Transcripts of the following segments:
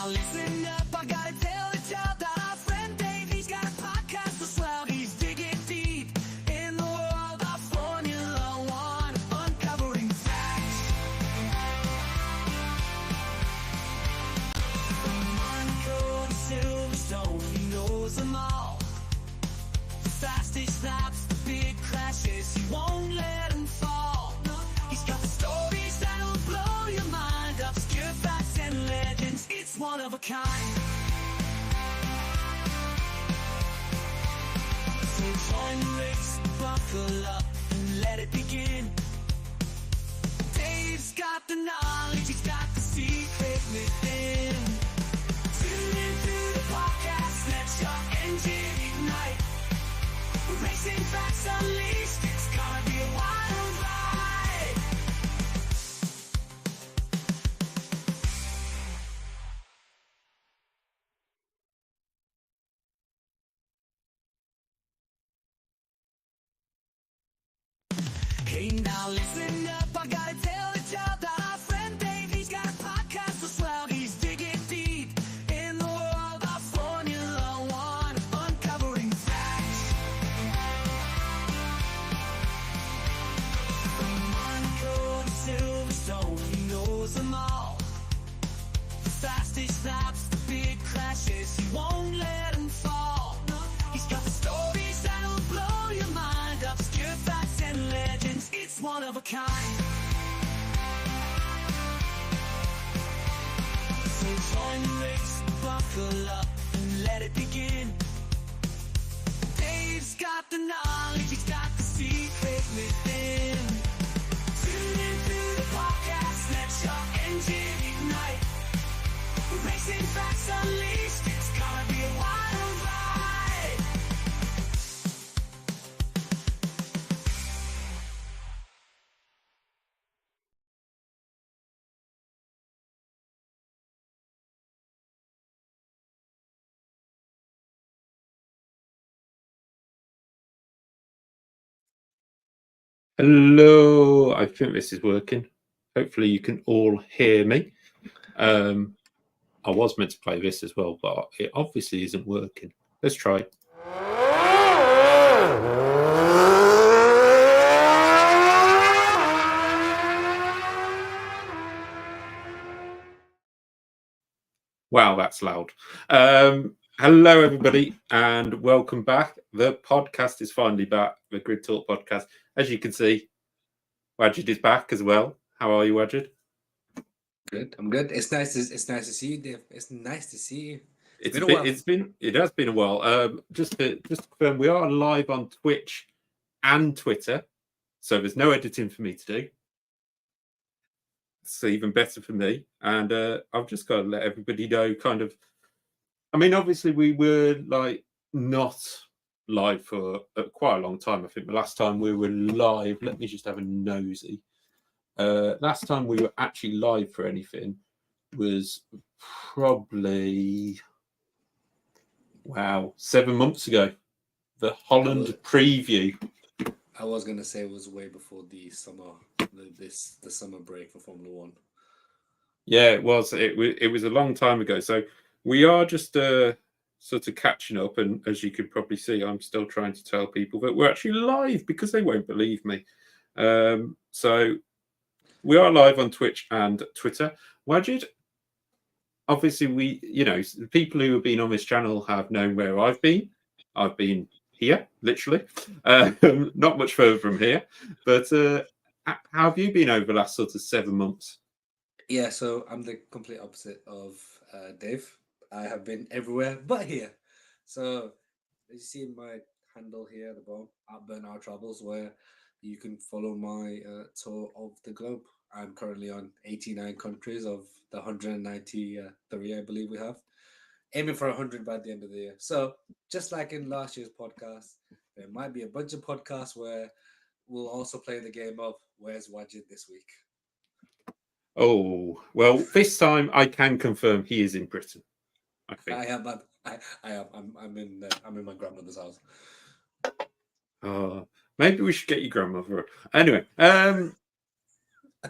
now listen up, I gotta tell the child that our friend Dave, he's got a podcast as well. He's digging deep in the world of Formula One, uncovering facts. From Monaco to Silverstone, he knows them all. The fastest laps, the big crashes, he won't let them fall. He's got the stories that'll blow your mind, obscure facts and legends, it's one of a kind. So join the race, buckle up and let it begin. Dave's got the knowledge, he's got the secret within. Tune in to the podcast, let your engine ignite. We're racing facts unleashed, it's gonna be a wild ride. Hey, now listen up, I gotta tell the child that our friend Dave, he's got a podcast as well. He's digging deep in the world of Formula One, uncovering facts. From Monaco to Silverstone, he knows them all. The fastest laps, the big crashes, he won't let them fall. He's got the stories that'll blow your mind, obscure facts and legends, it's one of a kind. So join the race, buckle up and let it begin. Dave's got the knowledge, he's got the secret within. Tune in to the podcast, let your engine ignite. We're racing facts unleashed, it's gonna be a wild ride. Hello, I think this is working. Hopefully you can all hear me. I was meant to play this as well, but it obviously isn't working. Let's try. Wow, that's loud. Hello, everybody, and welcome back. The podcast is finally back, the Grid Talk podcast. As you can see, Wajid is back as well. How are you, Wajid? Good. I'm good. It's nice to see you, Dave. It's nice to see you. It has been a while. Just to confirm, we are live on Twitch and Twitter, so there's no editing for me to do. It's even better for me, and I've just got to let everybody know. Kind of, I mean, obviously we were like not live for quite a long time. I think the last time we were live, let me just have a nosy. Last time we were actually live for anything was probably 7 months ago. The Holland preview. I was gonna say it was way before the summer, the summer break for Formula One. Yeah, it was. It was a long time ago. So we are just sort of catching up, and as you could probably see, I'm still trying to tell people that we're actually live because they won't believe me. So we are live on Twitch and Twitter. Wajid, obviously the people who have been on this channel have known where I've been. I've been here, literally, not much further from here. But how have you been over the last sort of 7 months? Yeah, so I'm the complete opposite of Dave. I have been everywhere but here. So as you see my handle here at the bottom, at Burnout Travels, where you can follow my tour of the globe. I'm currently on 89 countries of the 193, I believe we have. Aiming for 100 by the end of the year. So just like in last year's podcast, there might be a bunch of podcasts where we'll also play the game of Where's Wajid this week? Oh, well, this time I can confirm he is in Britain. I think. I am. I'm in my grandmother's house. Maybe we should get your grandmother. Anyway,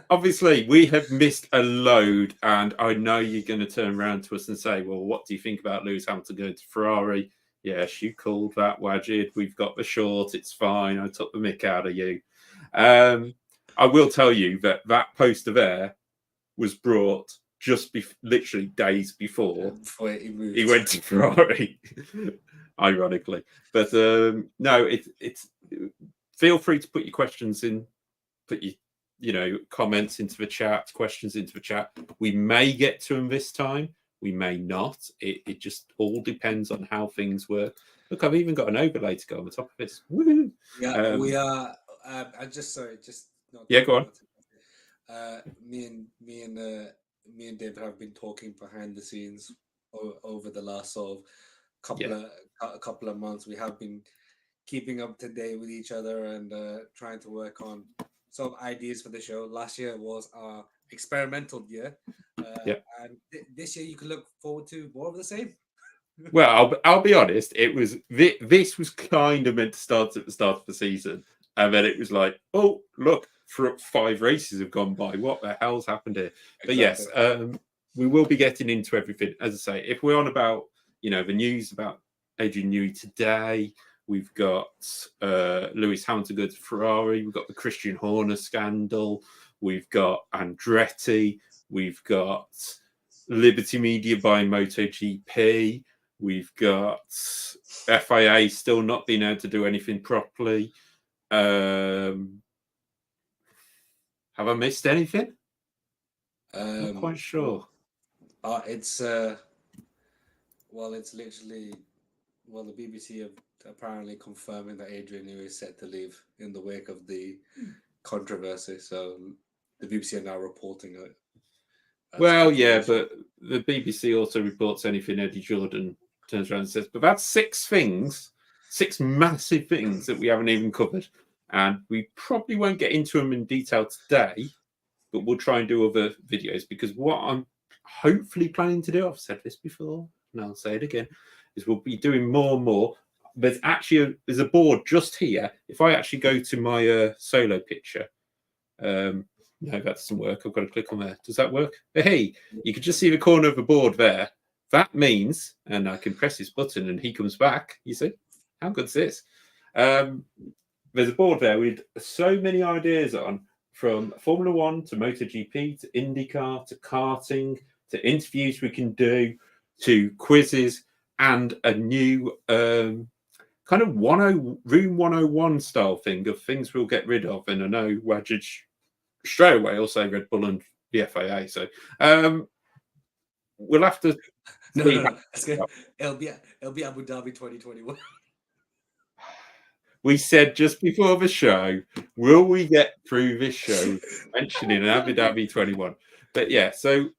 obviously we have missed a load, and I know you're going to turn around to us and say, well, what do you think about Lewis Hamilton going to Ferrari? Yes, you called that, Wajid. We've got the short. It's fine. I took the mick out of you. I will tell you that that poster there was brought just literally days before Before he moved. he went to Ferrari, ironically. But no, it's feel free to put your questions in, put your comments into the chat, questions into the chat. We may get to them this time, we may not. It just all depends on how things work. Look, I've even got an overlay to go on the top of this. Woo-hoo. Yeah, we are. I just not Yeah, go on. Me and David have been talking behind the scenes over the last sort of couple of months. We have been keeping up to date with each other and trying to work on some ideas for the show. Last year was our experimental year, and this year you can look forward to more of the same. Well, I'll be honest. It was this was kind of meant to start at the start of the season, and then it was like, oh look, 5 races have gone by. What the hell's happened here? But yes, we will be getting into everything. As I say, if we're on about the news about Adrian Newey today, we've got Lewis Hamilton go to Ferrari. We've got the Christian Horner scandal. We've got Andretti. We've got Liberty Media buying MotoGP. We've got FIA still not being able to do anything properly. Have I missed anything? Not quite sure. It's literally the BBC have apparently confirming that Adrian Newey is set to leave in the wake of the controversy. So the BBC are now reporting it. Well, yeah, but the BBC also reports anything Eddie Jordan turns around and says, but that's 6 massive things that we haven't even covered. And we probably won't get into them in detail today, but we'll try and do other videos, because what I'm hopefully planning to do, I've said this before, and I'll say it again, is we'll be doing more and more. There's a board just here. If I actually go to my solo picture, no, that doesn't work. I've got to click on there. Does that work? But hey, you can just see the corner of the board there. That means, and I can press this button and he comes back. You see? How good's this? There's a board there with so many ideas on, from Formula 1 to MotoGP to IndyCar to karting to interviews we can do to quizzes and a new kind of Room 101 style thing of things we'll get rid of. And I know Wajid straight away will say Red Bull and the FIA. So we'll have to. No. It'll be Abu Dhabi 2021. We said just before the show, will we get through this show mentioning Abu Dhabi 21? But yeah, so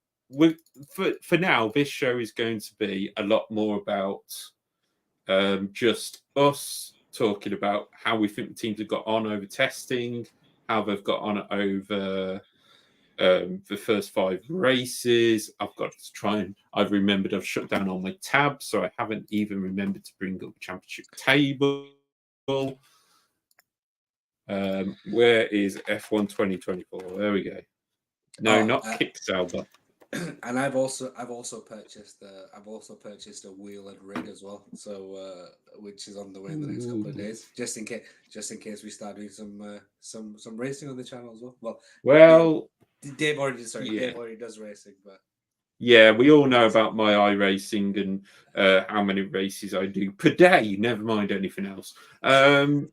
for now, this show is going to be a lot more about just us talking about how we think the teams have got on over testing, how they've got on over the first 5 races. I've got to try and I've shut down all my tabs, so I haven't even remembered to bring up the championship table. Where is F1 2024? There we go. No, not Kickstarter. And I've also purchased a wheel and rig as well. So which is on the way in the next couple of days, just in case we start doing some racing on the channel as well. Well, Dave already does racing, but yeah, we all know about my iRacing and how many races I do per day. Never mind anything else. And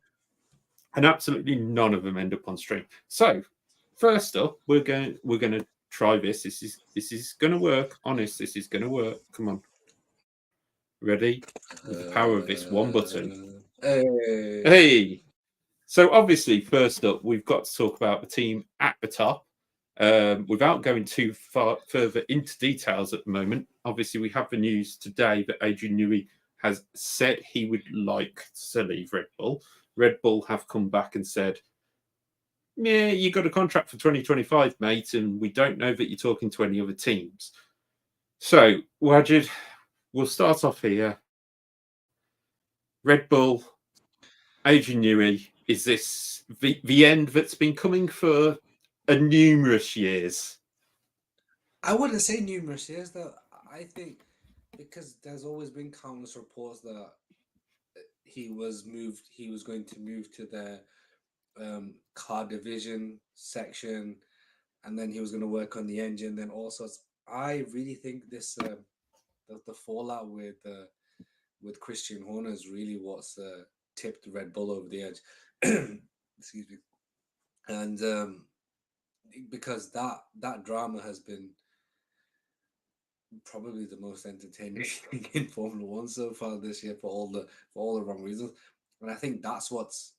absolutely none of them end up on stream. So first up, we're going to try this. This is going to work. Honest, this is going to work. Come on. Ready? With the power of this one button. Hey. So obviously, first up, we've got to talk about the team at the top. Without going too far further into details at the moment, obviously we have the news today that Adrian Newey has said he would like to leave Red Bull. Red Bull have come back and said, yeah, you got a contract for 2025, mate, and we don't know that you're talking to any other teams. So, Wajid, we'll start off here. Red Bull, Adrian Newey, is this the end that's been coming for numerous years. I wouldn't say numerous years though. I think because there's always been countless reports that he was going to move to the car division section, and then he was going to work on the engine. Then also, I really think this the fallout with Christian Horner is really what's tipped Red Bull over the edge. Excuse me, and because that drama has been probably the most entertaining thing in Formula One so far this year for all the wrong reasons. And I think that's what's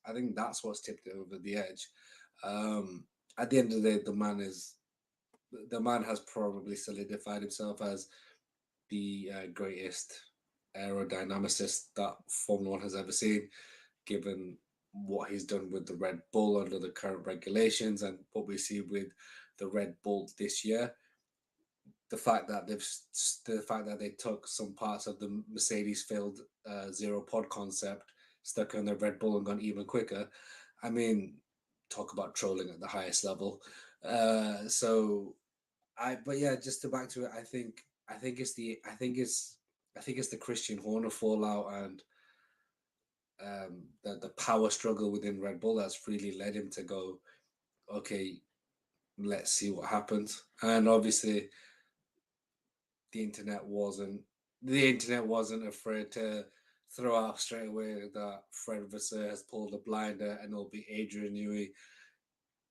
tipped it over the edge. At the end of the day, the man has probably solidified himself as the greatest aerodynamicist that Formula One has ever seen, given what he's done with the Red Bull under the current regulations and what we see with the Red Bull this year. The fact that they took some parts of the Mercedes failed zero pod concept, stuck on their Red Bull and gone even quicker. I mean, talk about trolling at the highest level. But yeah, just to back to it, I think it's the Christian Horner fallout and the power struggle within Red Bull that's really led him to go, okay, let's see what happens. And obviously, the internet wasn't afraid to throw out straight away that Fred Vasseur has pulled a blinder and it'll be Adrian Newey,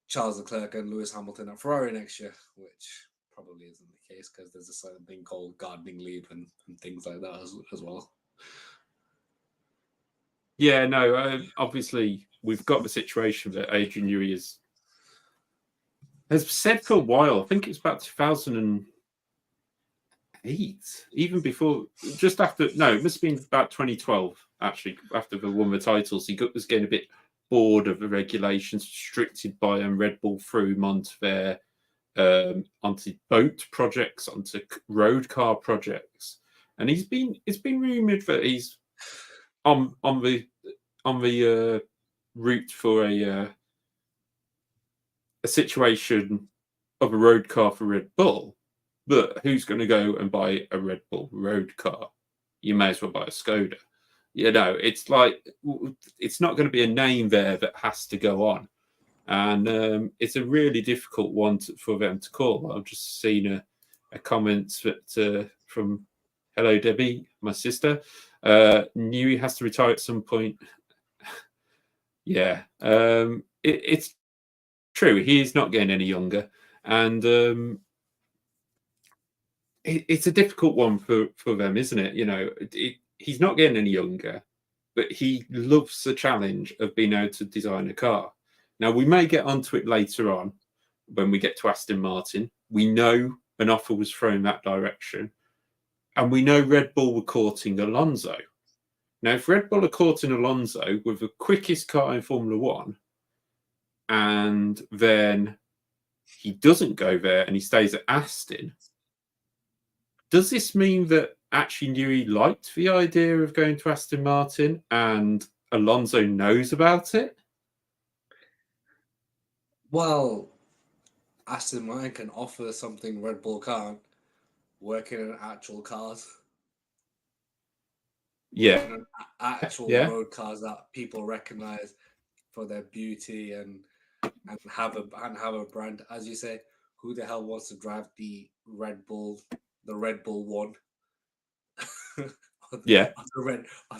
Charles Leclerc, and Lewis Hamilton at Ferrari next year, which probably isn't the case because there's a certain thing called gardening leave and things like that as well. Yeah, no, obviously we've got the situation that Adrian Newey has said for a while. I think it's about 2008, even before, just after. No, it must have been about 2012. Actually, after they won the titles, he was getting a bit bored of the regulations restricted by Red Bull threw him onto their onto boat projects, onto road car projects, and it's been rumored that he's on the route for a situation of a road car for Red Bull. But who's going to go and buy a Red Bull road car? You may as well buy a Skoda. You know, it's like it's not going to be a name there that has to go on, and it's a really difficult one for them to call. I've just seen a comment that from Hello Debbie, my sister. Knew he has to retire at some point. Yeah, it's true. He is not getting any younger, and it's a difficult one for them, isn't it? You know, he's not getting any younger, but he loves the challenge of being able to design a car. Now, we may get onto it later on when we get to Aston Martin. We know an offer was thrown that direction, and we know Red Bull were courting Alonso. Now, if Red Bull are courting Alonso with the quickest car in Formula One, and then he doesn't go there and he stays at Aston, does this mean that actually Newey liked the idea of going to Aston Martin and Alonso knows about it? Well, Aston Martin can offer something Red Bull can't, working in actual cars. Yeah. Actual Yeah. road cars that people recognize for their beauty and have a brand. As you say, who the hell wants to drive the Red Bull one? Yeah.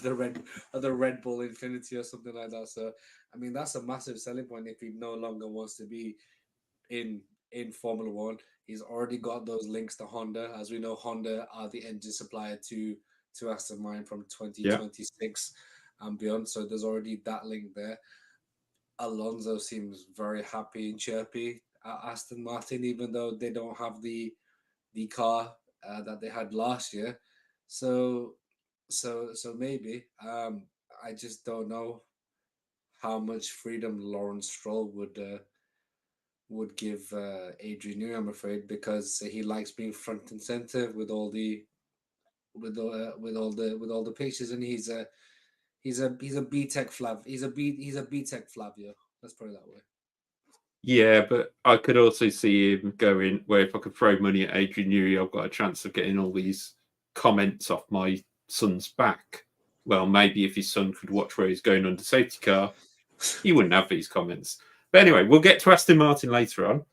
The Red Bull Infinity or something like that. So I mean that's a massive selling point if he no longer wants to be in Formula One. He's already got those links to Honda. As we know, Honda are the engine supplier to Aston Martin from 2026 and beyond. So there's already that link there. Alonso seems very happy and chirpy at Aston Martin, even though they don't have the car that they had last year. So maybe I just don't know how much freedom Lawrence Stroll would give Adrian Newey, I'm afraid, because he likes being front and center with all the pictures, and he's a B Tech Flav. He's a B Tech Flavio. Let's put it that way. Yeah, but I could also see him going where if I could throw money at Adrian Newey, I've got a chance of getting all these comments off my son's back. Well, maybe if his son could watch where he's going under safety car, he wouldn't have these comments. But anyway, we'll get to Aston Martin later on.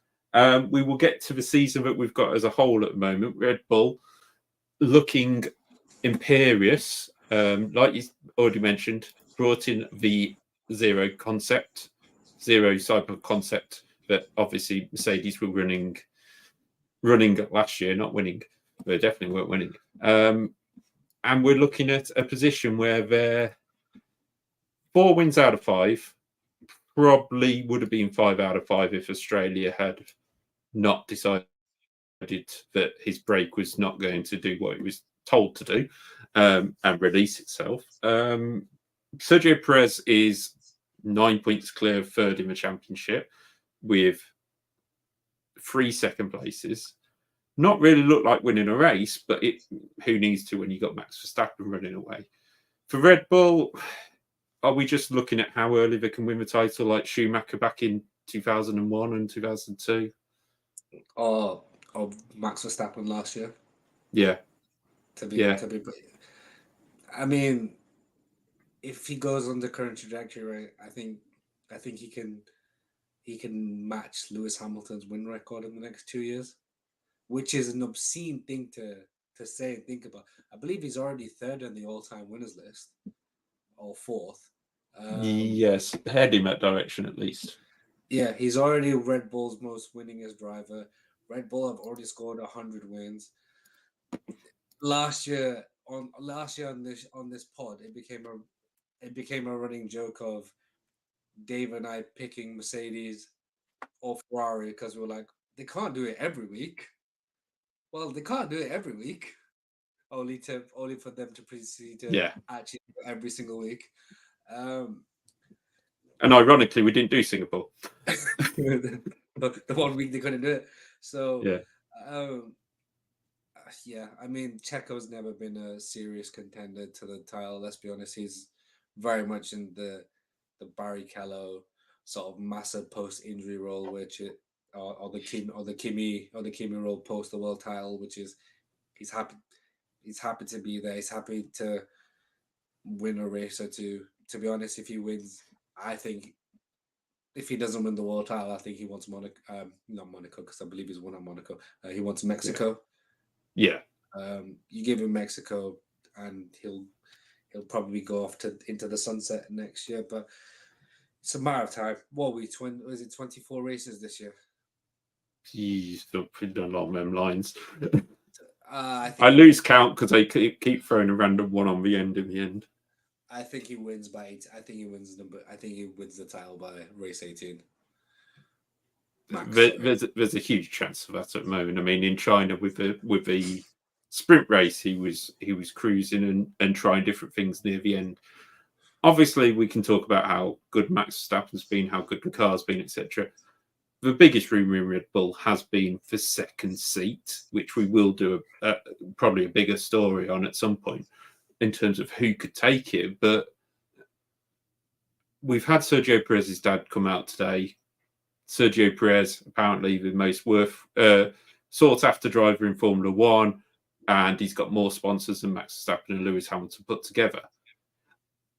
We will get to the season that we've got as a whole at the moment. Red Bull looking imperious, like you already mentioned, brought in the zero cycle concept that obviously Mercedes were running last year, not winning. They definitely weren't winning. And we're looking at a position where they're 4 wins out of 5, probably would have been 5 out of 5 if Australia had not decided that his brake was not going to do what it was told to do and release itself. Sergio Perez is 9 points clear of third in the championship with 3 second places. Not really look like winning a race, but who needs to when you got Max Verstappen running away? For Red Bull, are we just looking at how early they can win the title, like Schumacher back in 2001 and 2002? Or Max Verstappen last year? Yeah. I mean, if he goes on the current trajectory, right, I think he can match Lewis Hamilton's win record in the next 2 years, which is an obscene thing to say and think about. I believe he's already third on the all-time winners list, or fourth. Yes, head in that direction at least. Yeah, he's already Red Bull's most winningest driver. Red Bull have already scored 100 wins. Last year on this pod, it became a running joke of Dave and I picking Mercedes or Ferrari because we were like, they can't do it every week. Well, they can't do it every week. Only for them to proceed to actually do it every single week. And ironically, we didn't do Singapore. the 1 week they couldn't do it. So yeah. I mean, Checo's never been a serious contender to the title. Let's be honest, he's very much in the Barrichello sort of massive post-injury role, which or the Kimi role post the world title, which is he's happy to be there. He's happy to win a race or two. To be honest, if he wins, I think if he doesn't win the world title, I think he wants Monaco. Not Monaco, because I believe he's won at Monaco. He wants Mexico. Yeah. You give him Mexico, and he'll probably go off into the sunset next year. But it's a matter of time. What was it 24 races this year? Jeez, don't done along them lines. I lose count because they keep throwing a random one on the end in the end. I think he wins by 8. I think he wins the title by race 18. There's a huge chance of that at the moment. I mean, in China with the sprint race, he was cruising and trying different things near the end. Obviously, we can talk about how good Max Verstappen's been, how good the car's been, etc. The biggest rumour in Red Bull has been for second seat, which we will do probably a bigger story on at some point in terms of who could take it. But we've had Sergio Perez's dad come out today. Sergio Perez, apparently the most sought after driver in Formula One, and he's got more sponsors than Max Verstappen and Lewis Hamilton put together.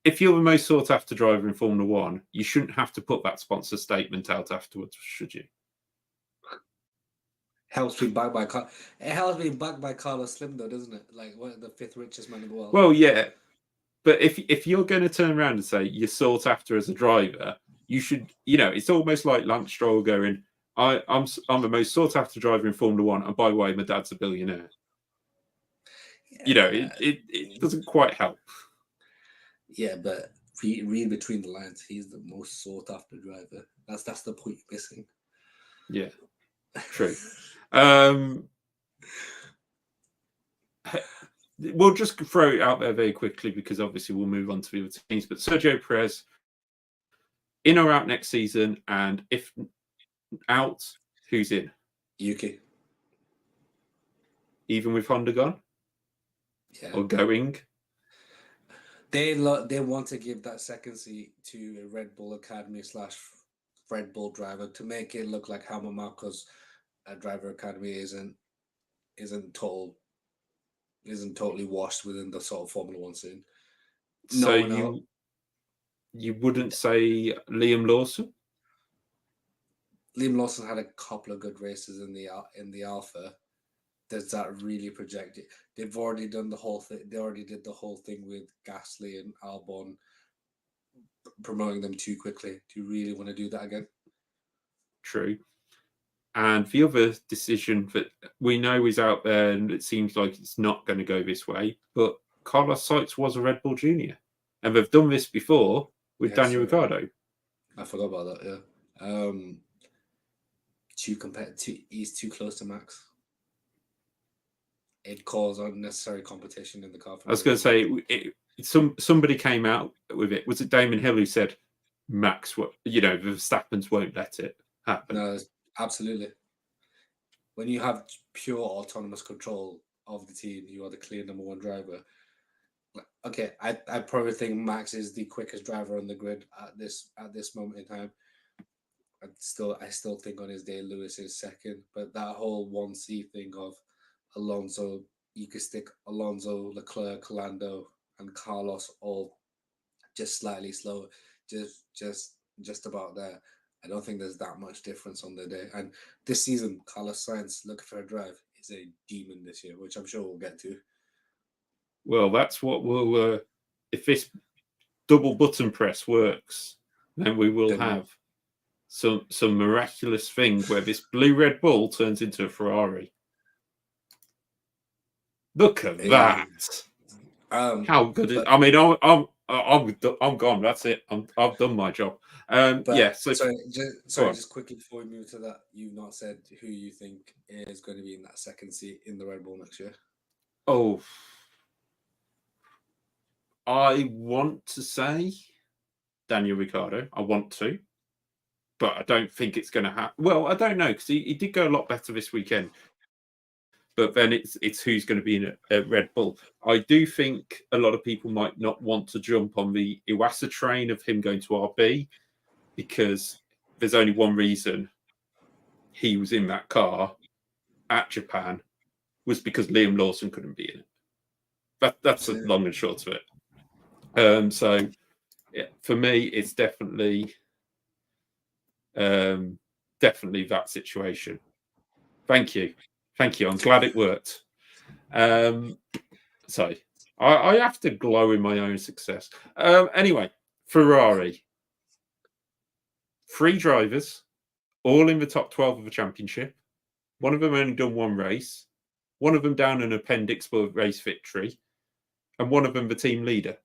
If you're the most sought after driver in Formula One, you shouldn't have to put that sponsor statement out afterwards, should you? Helps being backed by Carlos Slim, though, doesn't it? Like, what, the 5th richest man in the world. Well, yeah, but if you're going to turn around and say you're sought after as a driver, you should, it's almost like Lance Stroll going, I'm the most sought after driver in Formula One, and by the way, my dad's a billionaire. Yeah. It doesn't quite help. Yeah, but read between the lines. He's the most sought after driver. That's the point you're missing. Yeah, true. We'll just throw it out there very quickly because obviously we'll move on to the other teams. But Sergio Perez, in or out next season, and if out, who's in? Yuki. Even with Honda gone? Yeah. Or going? They want to give that second seat to a Red Bull Academy / Red Bull driver to make it look like Helmut Marko's driver academy isn't total isn't totally washed within the sort of Formula One scene. So No one else. you wouldn't say Liam Lawson? Liam Lawson had a couple of good races in the Alpha. Does that really project it? They've already done the whole thing. They already did the whole thing with Gasly and Albon, promoting them too quickly. Do you really want to do that again? True. And the other decision that we know is out there, and it seems like it's not going to go this way, but Carlos Sainz was a Red Bull Junior, and they've done this before with Yeah, Daniel sorry. Ricciardo. I forgot about that. Yeah. He's too close to Max. It caused unnecessary competition in the car. I was going to say, somebody came out with it. Was it Damon Hill who said, Max, the Verstappens won't let it happen? No, absolutely. When you have pure autonomous control of the team, you are the clear number one driver. Okay, I probably think Max is the quickest driver on the grid at this moment in time. I still think on his day Lewis is second, but that whole 1C thing of Alonso, you could stick Alonso, Leclerc, Lando, and Carlos all just slightly slower, just about there. I don't think there's that much difference on the day. And this season, Carlos Sainz, looking for a drive, is a demon this year, which I'm sure we'll get to. Well, that's what we'll. If this double button press works, then we will have some miraculous thing where this blue Red Bull turns into a Ferrari. Look at that! How good is? I mean, I'm gone. That's it. I've done my job. Yeah. So just quickly before we move to that, you've not said who you think is going to be in that second seat in the Red Bull next year. Oh, I want to say Daniel Ricciardo. I want to, but I don't think it's going to happen. Well, I don't know because he did go a lot better this weekend. But then it's who's going to be in a Red Bull. I do think a lot of people might not want to jump on the Iwasa train of him going to RB because there's only one reason he was in that car at Japan was because Liam Lawson couldn't be in it. That's the long and short of it. So yeah, for me, it's definitely that situation. Thank you. I'm glad it worked. So I have to glow in my own success. Anyway, Ferrari. 3 drivers, all in the top 12 of the championship. One of them only done one race. One of them down an appendix for race victory. And one of them the team leader.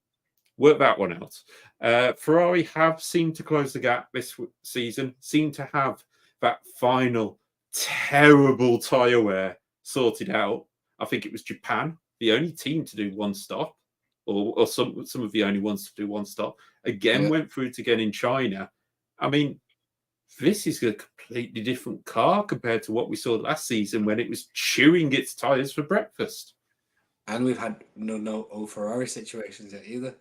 Work that one out. Ferrari have seemed to close the gap this season. Seem to have that final terrible tyre wear sorted out. I think it was Japan, the only team to do one stop, or some of the only ones to do one stop. Again, went through it again in China. I mean, this is a completely different car compared to what we saw last season when it was chewing its tyres for breakfast. And we've had no Ferrari situations yet either.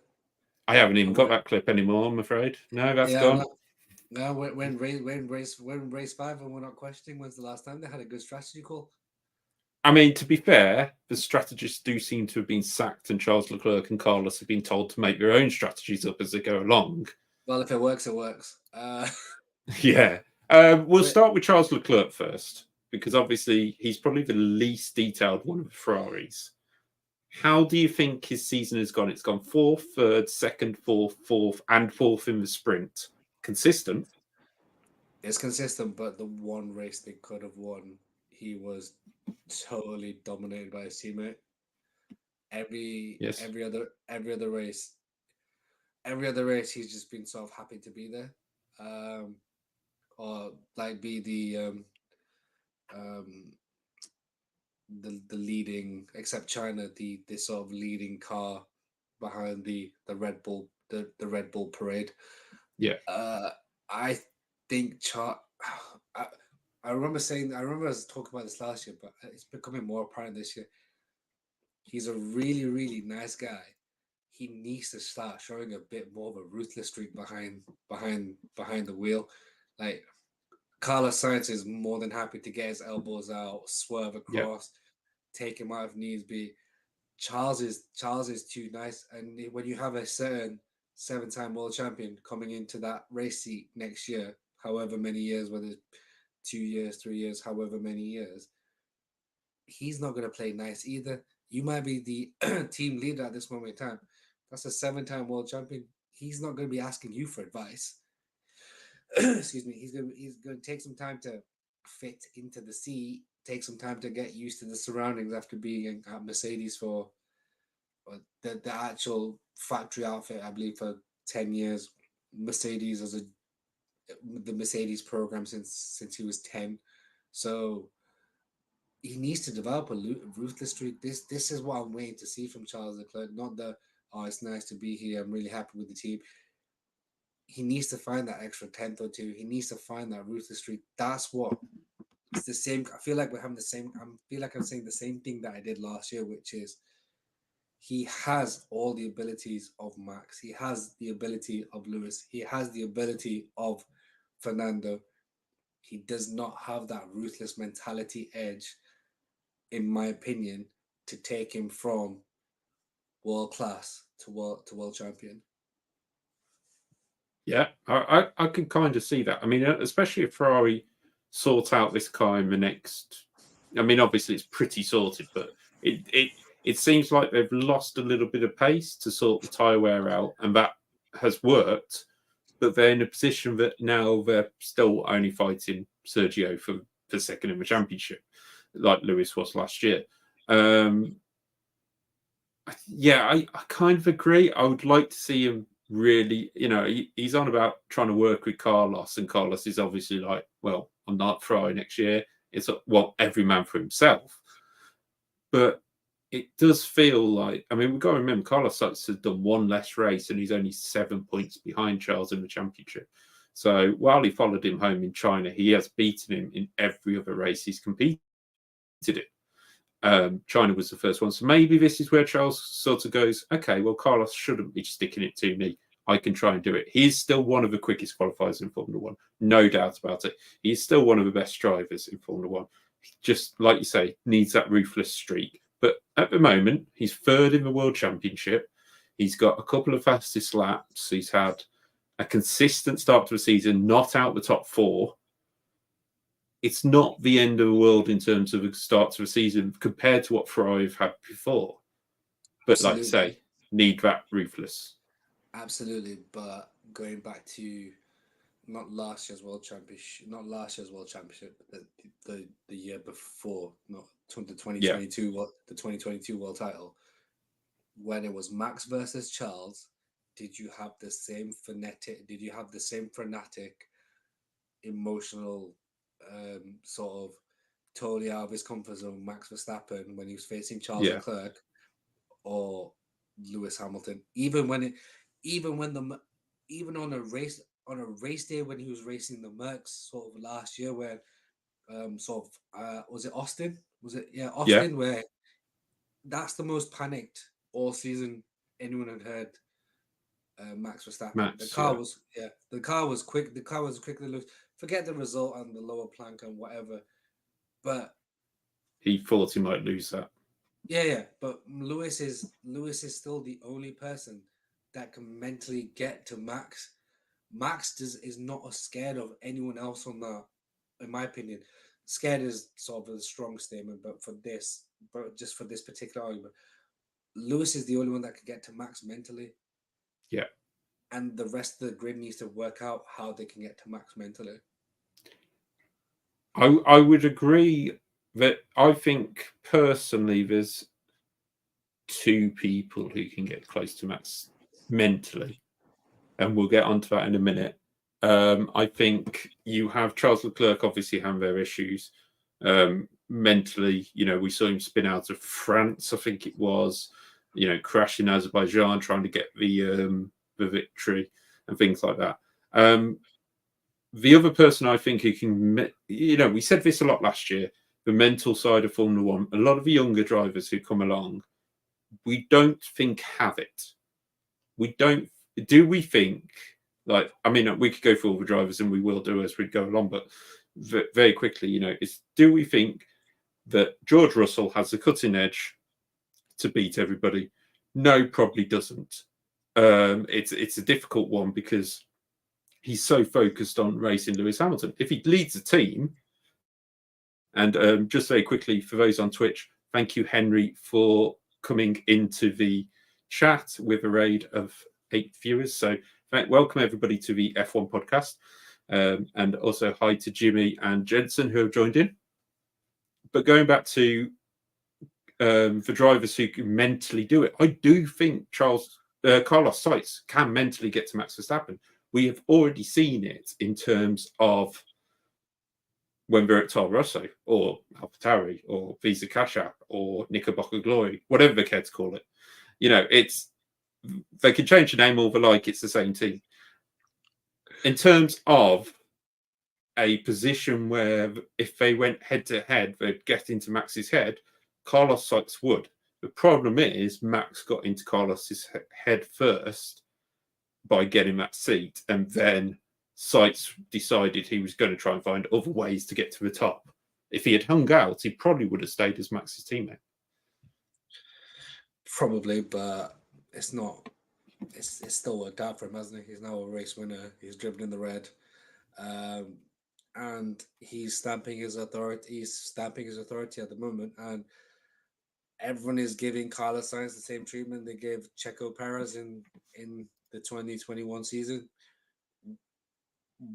I haven't even got that clip anymore, I'm afraid. No, that's gone. No, when race 5 and we're not questioning, when's the last time they had a good strategy call? I mean, to be fair, the strategists do seem to have been sacked, and Charles Leclerc and Carlos have been told to make their own strategies up as they go along. Well, if it works, it works. Yeah. We'll start with Charles Leclerc first, because obviously he's probably the least detailed one of the Ferraris. How do you think his season has gone? It's gone 4th, 3rd, 2nd, 4th, and 4th in the sprint. Consistent. It's consistent, but the one race they could have won, he was totally dominated by his teammate. Every other race, he's just been sort of happy to be there, or like be the leading, except China, the sort of leading car behind the Red Bull, the Red Bull parade. Yeah. I think I remember I was talking about this last year, but it's becoming more apparent this year. He's a really, really nice guy. He needs to start showing a bit more of a ruthless streak behind the wheel. Like Carlos Sainz is more than happy to get his elbows out, swerve Yeah. across, take him out if needs be. Charles is too nice, and when you have a certain 7-time world champion coming into that race seat next year, however many years, whether it's 2 years, 3 years, however many years, he's not going to play nice either. You might be the team leader at this moment in time. That's a 7-time world champion. He's not going to be asking you for advice. Excuse me. He's going to take some time to fit into the seat, take some time to get used to the surroundings after being at Mercedes for the actual factory outfit, I believe, for 10 years. Mercedes as the Mercedes program since he was 10. So he needs to develop a ruthless streak. This is what I'm waiting to see from Charles Leclerc. Not the it's nice to be here. I'm really happy with the team. He needs to find that extra tenth or two. He needs to find that ruthless streak. That's what it's the same. I feel like we're having the same. I feel like I'm saying the same thing that I did last year, which is he has all the abilities of Max. He has the ability of Lewis. He has the ability of Fernando. He does not have that ruthless mentality edge, in my opinion, to take him from world class to world champion. Yeah, I can kind of see that. I mean, especially if Ferrari sort out this car in the next. I mean, obviously it's pretty sorted, but it seems like they've lost a little bit of pace to sort the tyre wear out, and that has worked. But they're in a position that now they're still only fighting Sergio for second in the championship, like Lewis was last year. Yeah, I kind of agree. I would like to see him really, he's on about trying to work with Carlos, and Carlos is obviously like, well, I'm not Ferrari next year. It's well, every man for himself. But it does feel like, I mean, we've got to remember, Carlos Sainz has done one less race and he's only 7 points behind Charles in the championship. So while he followed him home in China, he has beaten him in every other race he's competed in. China was the first one. So maybe this is where Charles sort of goes, okay, well, Carlos shouldn't be sticking it to me. I can try and do it. He's still one of the quickest qualifiers in Formula One. No doubt about it. He's still one of the best drivers in Formula One. Just like you say, needs that ruthless streak. But at the moment, he's third in the World Championship. He's got a couple of fastest laps. He's had a consistent start to the season, not out the top four. It's not the end of the world in terms of a start to the season compared to what Ferrari have had before. But Absolutely. like I say, need that ruthless. Absolutely. But going back to not last year's world championship, but the year before, not the 2022 the 2022 world title, when it was Max versus Charles, did you have the same frenetic emotional sort of totally out of his comfort zone Max Verstappen when he was facing Charles Leclerc or Lewis Hamilton? Even on a race day when he was racing the Mercs sort of last year, where was it Austin? Austin, where that's the most panicked all season anyone had heard. Max Verstappen. The car was quick. The car was quicker than Lewis. Forget the result and the lower plank and whatever, but he thought he might lose that. Yeah. But Lewis is still the only person that can mentally get to Max. Max is not as scared of anyone else on that, in my opinion. Scared is sort of a strong statement, but just for this particular argument, Lewis is the only one that can get to Max mentally. Yeah. And the rest of the grid needs to work out how they can get to Max mentally. I would agree that I think personally there's two people who can get close to Max mentally, and we'll get onto that in a minute. I think you have Charles Leclerc obviously having their issues mentally. We saw him spin out of France, I think it was, crash in Azerbaijan trying to get the victory and things like that. The other person I think who can, we said this a lot last year, the mental side of Formula One, a lot of the younger drivers who come along, we don't think have it. We don't. Do we think like, I mean, we could go for all the drivers, and we will do as we go along, but very quickly, is do we think that George Russell has the cutting edge to beat everybody? No, probably doesn't. It's a difficult one because he's so focused on racing Lewis Hamilton. If he leads a team, and just very quickly for those on Twitch, thank you, Henry, for coming into the chat with a raid of 8 viewers. So welcome everybody to the F1 podcast, and also hi to Jimmy and Jensen who have joined in. But going back to the drivers who can mentally do it, I do think Carlos Sainz can mentally get to Max Verstappen. We have already seen it in terms of when we're at Toro Rosso or AlphaTauri or Visa Cash App or Knickerbocker Glory, whatever they care to call it. They can change the name all they like, it's the same team. In terms of a position where if they went head to head, they'd get into Max's head, Carlos Sainz would. The problem is Max got into Carlos's head first by getting that seat, and then Sainz decided he was going to try and find other ways to get to the top. If he had hung out, he probably would have stayed as Max's teammate. Probably, but it's not. It's still worked out for him, hasn't he? He's now a race winner. He's driven in the red, and he's stamping his authority. He's stamping his authority at the moment, and everyone is giving Carlos Sainz the same treatment they gave Checo Perez in the 2021 season.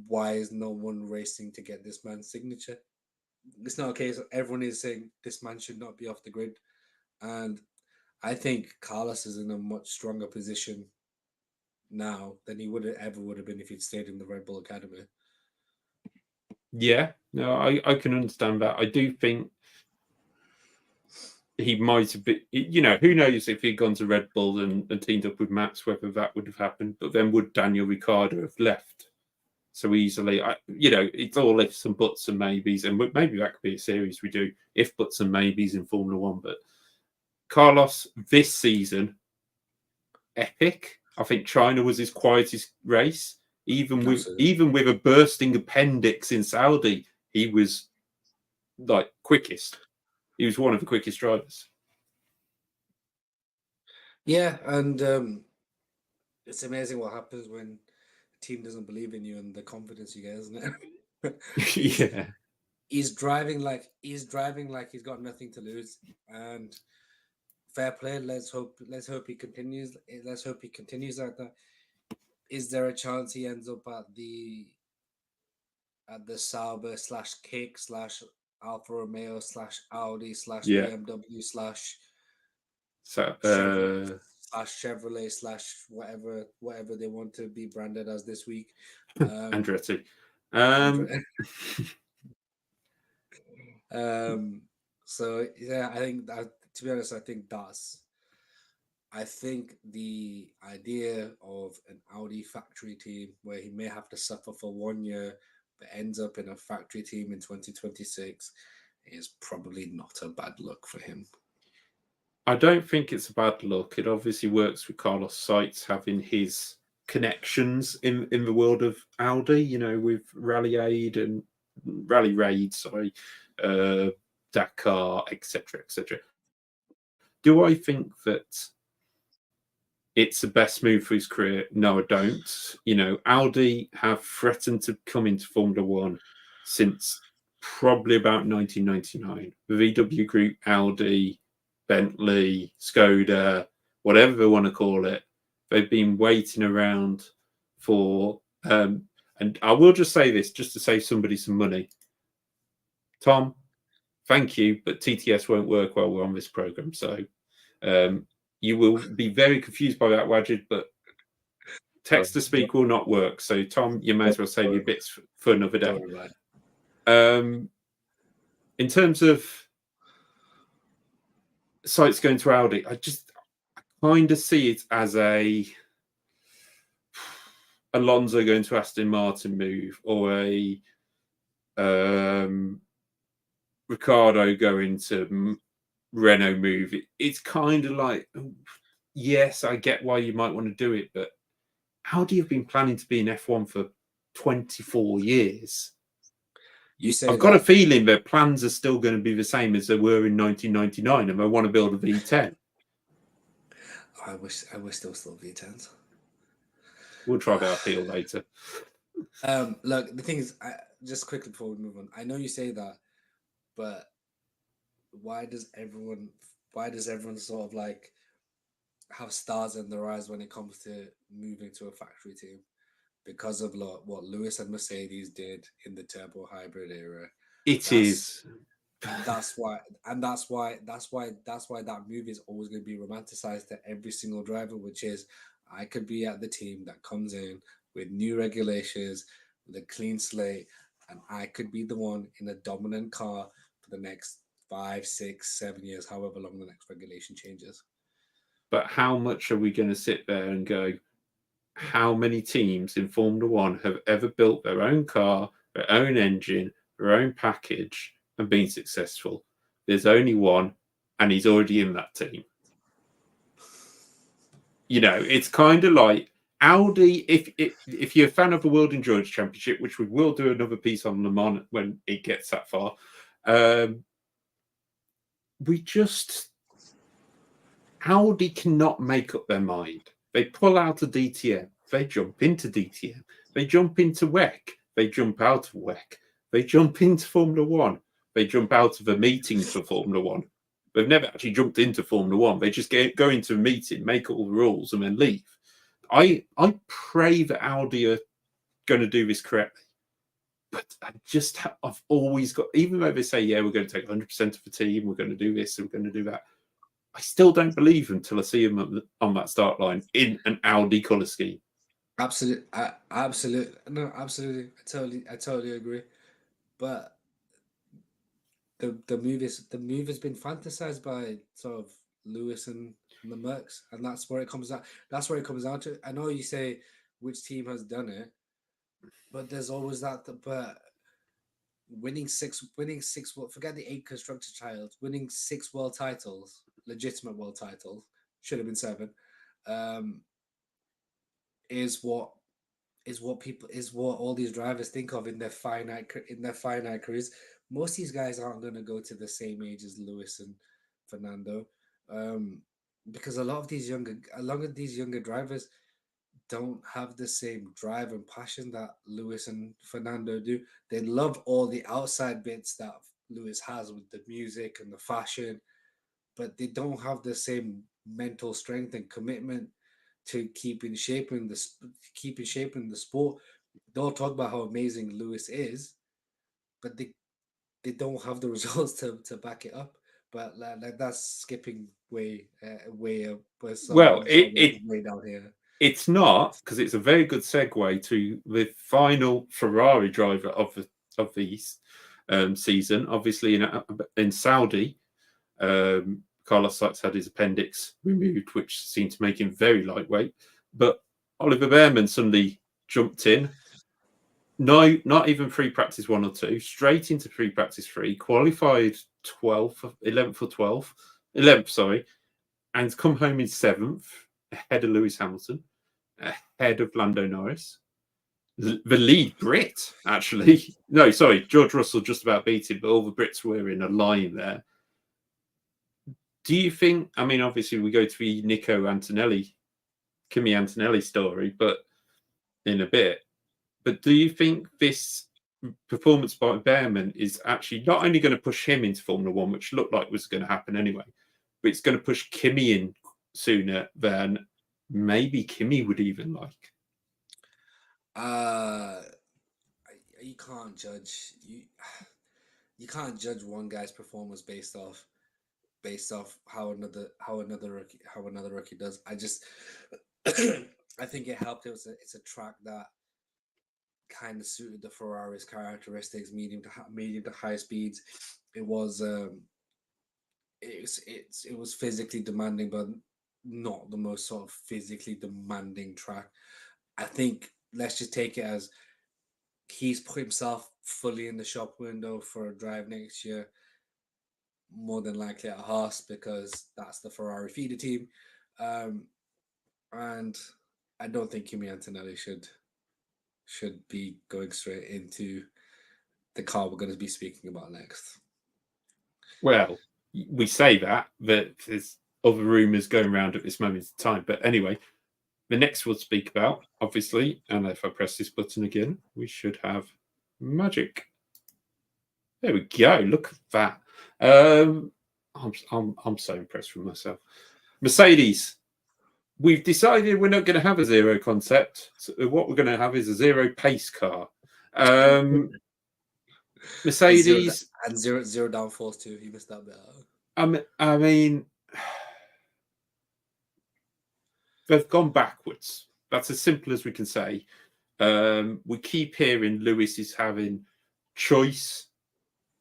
Why is no one racing to get this man's signature? It's not a case. Everyone is saying this man should not be off the grid, and I think Carlos is in a much stronger position now than he would have been if he'd stayed in the Red Bull Academy. Yeah, no, I can understand that. I do think he might have been, who knows if he'd gone to Red Bull and teamed up with Max, whether that would have happened. But then would Daniel Ricciardo have left so easily? It's all ifs and buts and maybes, and maybe that could be a series we do, if buts and maybes in Formula One. But Carlos this season, epic. I think China was his quietest race. Even with a bursting appendix in Saudi, he was like quickest. He was one of the quickest drivers. Yeah, and it's amazing what happens when a team doesn't believe in you and the confidence you get, isn't it? Yeah. He's driving like he's got nothing to lose, and fair play. Let's hope he continues. Let's hope he continues like that. Is there a chance he ends up at the Sauber / Kick / Alfa Romeo / Audi / BMW Chevrolet / whatever they want to be branded as this week? Andretti. So yeah, I think that, to be honest, I think the idea of an Audi factory team where he may have to suffer for 1 year but ends up in a factory team in 2026 is probably not a bad look for him. I don't think it's a bad look. It obviously works with Carlos Sainz having his connections in the world of Audi, with Rally Raid, Dakar, etc. Do I think that it's the best move for his career? No, I don't. Audi have threatened to come into Formula One since probably about 1999. The VW Group, Audi, Bentley, Skoda, whatever they want to call it, they've been waiting around for. And I will just say this, just to save somebody some money. Tom, thank you, but TTS won't work while we're on this program. So you will be very confused by that, Wajid, but text to speak will not work. So, Tom, you may as well save your bits for another day. In terms of Sainz going to Audi, I kind of see it as a Alonso going to Aston Martin move, or a Ricciardo going to Renault move. It's kind of like, yes, I get why you might want to do it, but Audi have been planning to be in F1 for 24 years. You say I've got that a feeling their plans are still going to be the same as they were in 1999, and they want to build a V10. I wish there was still V10s. We'll try that appeal later. Look, the thing is, just quickly before we move on, I know you say that, but why does everyone sort of like have stars in their eyes when it comes to moving to a factory team? Because of what Lewis and Mercedes did in the turbo hybrid era. It That's is. that's why, and that's why that movie is always going to be romanticized to every single driver, which is I could be at the team that comes in with new regulations, with a clean slate, and I could be the one in a dominant car for the next 5, 6, 7 years, however long the next regulation changes. But how much are we going to sit there and go, how many teams in Formula One have ever built their own car, their own engine, their own package, and been successful? There's only one, and he's already in that team. You know, it's kind of like Audi. If you're a fan of the World Endurance Championship, which we will do another piece on Le Mans when it gets that far, Audi cannot make up their mind. They pull out of DTM, they jump into DTM, they jump into WEC, they jump out of WEC, they jump into Formula One, they jump out of a meeting for Formula One. They've never actually jumped into Formula One. They just go into a meeting, make all the rules, and then leave. I pray that Audi are going to do this correctly. But I've always got, even though they say, yeah, we're going to take 100% of the team, we're going to do this, and we're going to do that, I still don't believe until I see him on that start line in an Audi colour scheme. Absolutely, absolutely, no, absolutely. I totally agree. But the movie has been fantasized by sort of Lewis and the Mercs, and that's where it comes out. That's where it comes down to. I know you say which team has done it, but there's always that. But winning six. Well, forget the 8 constructor titles. Winning 6 world titles, legitimate world titles, should have been 7. Um, is what all these drivers think of in their finite careers. Most of these guys aren't going to go to the same age as Lewis and Fernando, because a lot of these younger drivers don't have the same drive and passion that Lewis and Fernando do. They love all the outside bits that Lewis has with the music and the fashion, but they don't have the same mental strength and commitment to keeping shaping the sport. They'll talk about how amazing Lewis is, but they don't have the results to back it up. But like that's skipping way up, but Well, way down here. it's not, because it's a very good segue to the final Ferrari driver of the season. Obviously, in Saudi, Carlos Sainz had his appendix removed, which seemed to make him very lightweight. But Oliver Behrman suddenly jumped in. No, not even free practice 1 or 2, straight into free practice 3, qualified 12th, 11th or 12th, 11th, sorry, and come home in 7th, ahead of Lewis Hamilton, ahead of Lando Norris. The lead Brit, actually. No, sorry, George Russell just about beat him, but all the Brits were in a line there. Do you think, I mean, obviously we go to the Kimi Antonelli story, but in a bit. But do you think this performance by Behrman is actually not only going to push him into Formula One, which looked like was going to happen anyway, but it's going to push Kimi in sooner than maybe Kimi would even like? You can't judge you can't judge one guy's performance based off how another rookie does. I think it helped. It's a track that kind of suited the Ferrari's characteristics, medium to high speeds. It was it was physically demanding, but not the most sort of physically demanding track. I think let's just take it as he's put himself fully in the shop window for a drive next year, more than likely at Haas, because that's the Ferrari feeder team. And I don't think Kimi Antonelli should be going straight into the car we're going to be speaking about next. Well, we say that, but there's other rumours going around at this moment in time. But anyway, the next we'll speak about, obviously, and if I press this button again, we should have magic. There we go. Look at that. I'm so impressed with myself. Mercedes. We've decided we're not going to have a zero concept. So what we're going to have is a zero pace car. Mercedes and zero downforce too. You missed that bit out. I mean, they've gone backwards. That's as simple as we can say. We keep hearing Lewis is having choice.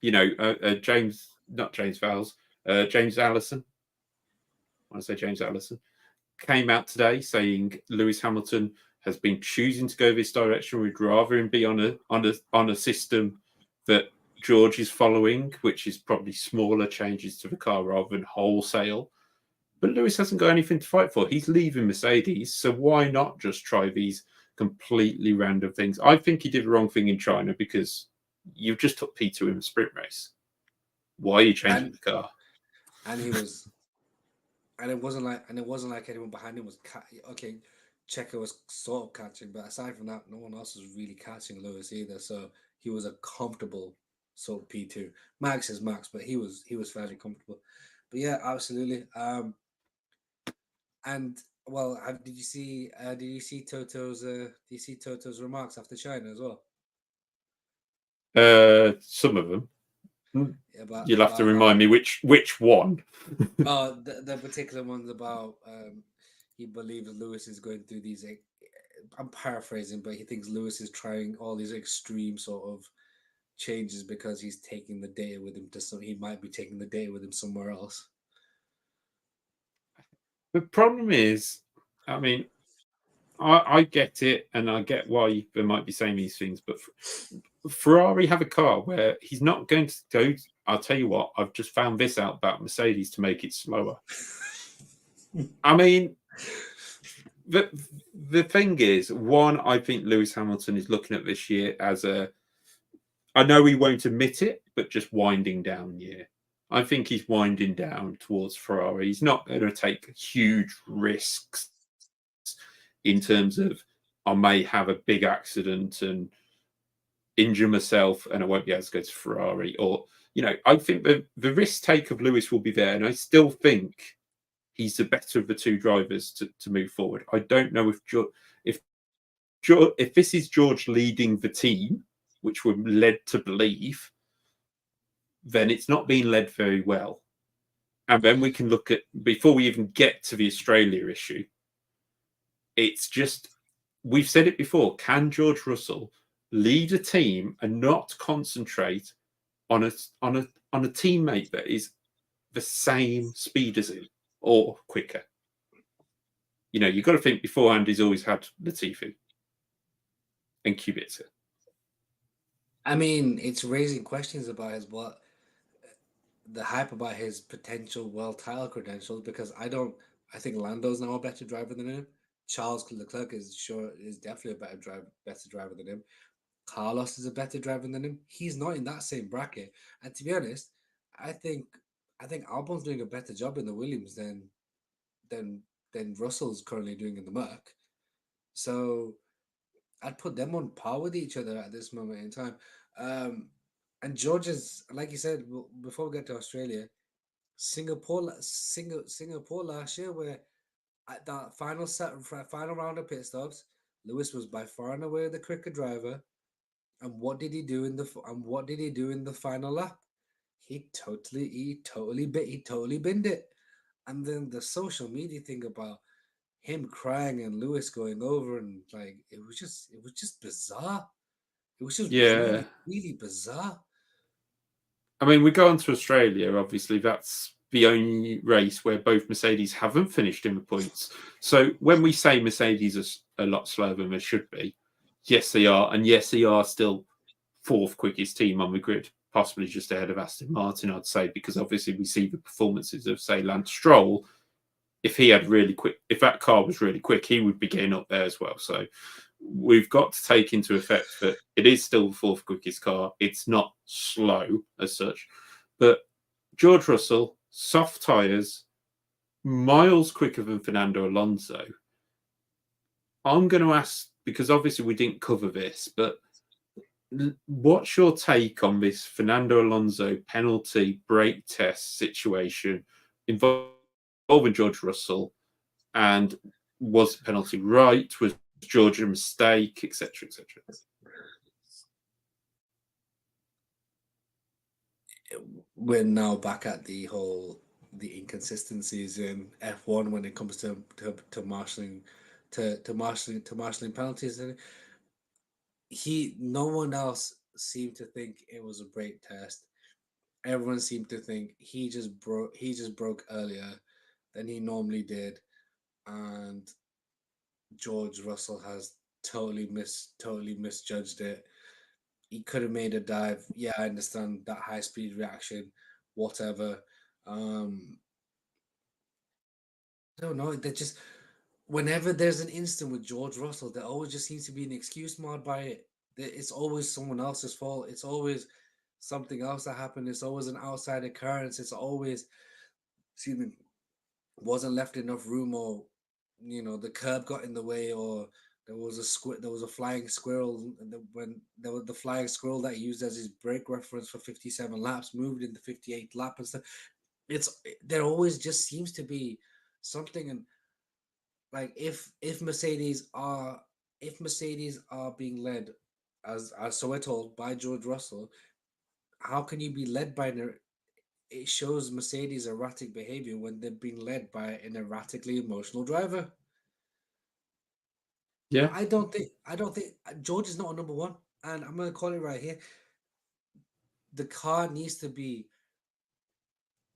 You know, James Allison. I want to say James Allison came out today saying Lewis Hamilton has been choosing to go this direction. We'd rather him be on a system that George is following, which is probably smaller changes to the car rather than wholesale. But Lewis hasn't got anything to fight for. He's leaving Mercedes, so why not just try these completely random things? I think he did the wrong thing in China because you've just took P2 in the sprint race. Why are you changing the car? And he was, and it wasn't like anyone behind him was okay. Checo was sort of catching, but aside from that, no one else was really catching Lewis either. So he was a comfortable sort of P2. Max is Max, but he was fairly comfortable. But yeah, absolutely. And well, did you see Toto's remarks after China as well? Some of them. Yeah, you'll have to remind me which one. The particular ones about he believes Lewis is going through these. I'm paraphrasing, but he thinks Lewis is trying all these extreme sort of changes because he's taking the data with him he might be taking the data with him somewhere else. The problem is, I mean, I get it, and I get why they might be saying these things, but Ferrari have a car where he's not going to go. I'll tell you what, I've just found this out about Mercedes to make it slower. I mean, the thing is, one, I think Lewis Hamilton is looking at this year as I know he won't admit it, but just winding down year. I think he's winding down towards Ferrari. He's not going to take huge risks in terms of I may have a big accident and injure myself and I won't be able to go to Ferrari. Or, you know, I think the risk take of Lewis will be there. And I still think he's the better of the two drivers to move forward. I don't know if this is George leading the team, which we're led to believe, then it's not being led very well. And then we can look at, before we even get to the Australia issue, it's just, we've said it before, can George Russell lead a team and not concentrate on a teammate that is the same speed as him or quicker? You know, you've got to think beforehand he's always had Latifi and Kubica. I mean, it's raising questions about the hype about his potential world title credentials, because I think Lando's now a better driver than him. Charles Leclerc is definitely a better driver than him. Carlos is a better driver than him. He's not in that same bracket. And to be honest, I think Albon's doing a better job in the Williams than Russell's currently doing in the Merc. So I'd put them on par with each other at this moment in time. And George is, like you said, before we get to Australia, Singapore last year, where at that final round of pit stops, Lewis was by far and away the quicker driver. And what did he do in the final lap? He totally binned it. And then the social media thing about him crying and Lewis going over, and like it was just bizarre. It was just really, really bizarre. I mean, we go on to Australia. Obviously, that's the only race where both Mercedes haven't finished in the points. So when we say Mercedes are a lot slower than they should be, yes, they are. And yes, they are still fourth quickest team on the grid, possibly just ahead of Aston Martin, I'd say, because obviously we see the performances of, say, Lance Stroll if he had really quick, if that car was really quick, he would be getting up there as well. So we've got to take into effect that it is still the fourth quickest car. It's not slow as such, but George Russell, soft tyres, miles quicker than Fernando Alonso. I'm going to ask, because obviously we didn't cover this, but what's your take on this Fernando Alonso penalty brake test situation involving George Russell? And was the penalty right? Was George a mistake, etc., etc.? We're now back at the inconsistencies in F1 when it comes to marshalling marshalling penalties. And no one else seemed to think it was a brake test. Everyone seemed to think he just broke earlier than he normally did, and George Russell has totally misjudged it. He could have made a dive. Yeah, I understand that high speed reaction, whatever. I don't know. They just whenever there's an instant with George Russell, there always just seems to be an excuse marred by it. It's always someone else's fault. It's always something else that happened. It's always an outside occurrence. It's always, excuse me, wasn't left enough room, or the curb got in the way, or there was a flying squirrel, and when there was the flying squirrel that he used as his brake reference for 57 laps moved in the 58th lap and stuff. There always just seems to be something. And like if Mercedes are being led, as so we're told, by George Russell, how can you be led by it shows Mercedes erratic behavior when they're being led by an erratically emotional driver. Yeah. I don't think George is not a number one, and I'm gonna call it right here. The car needs to be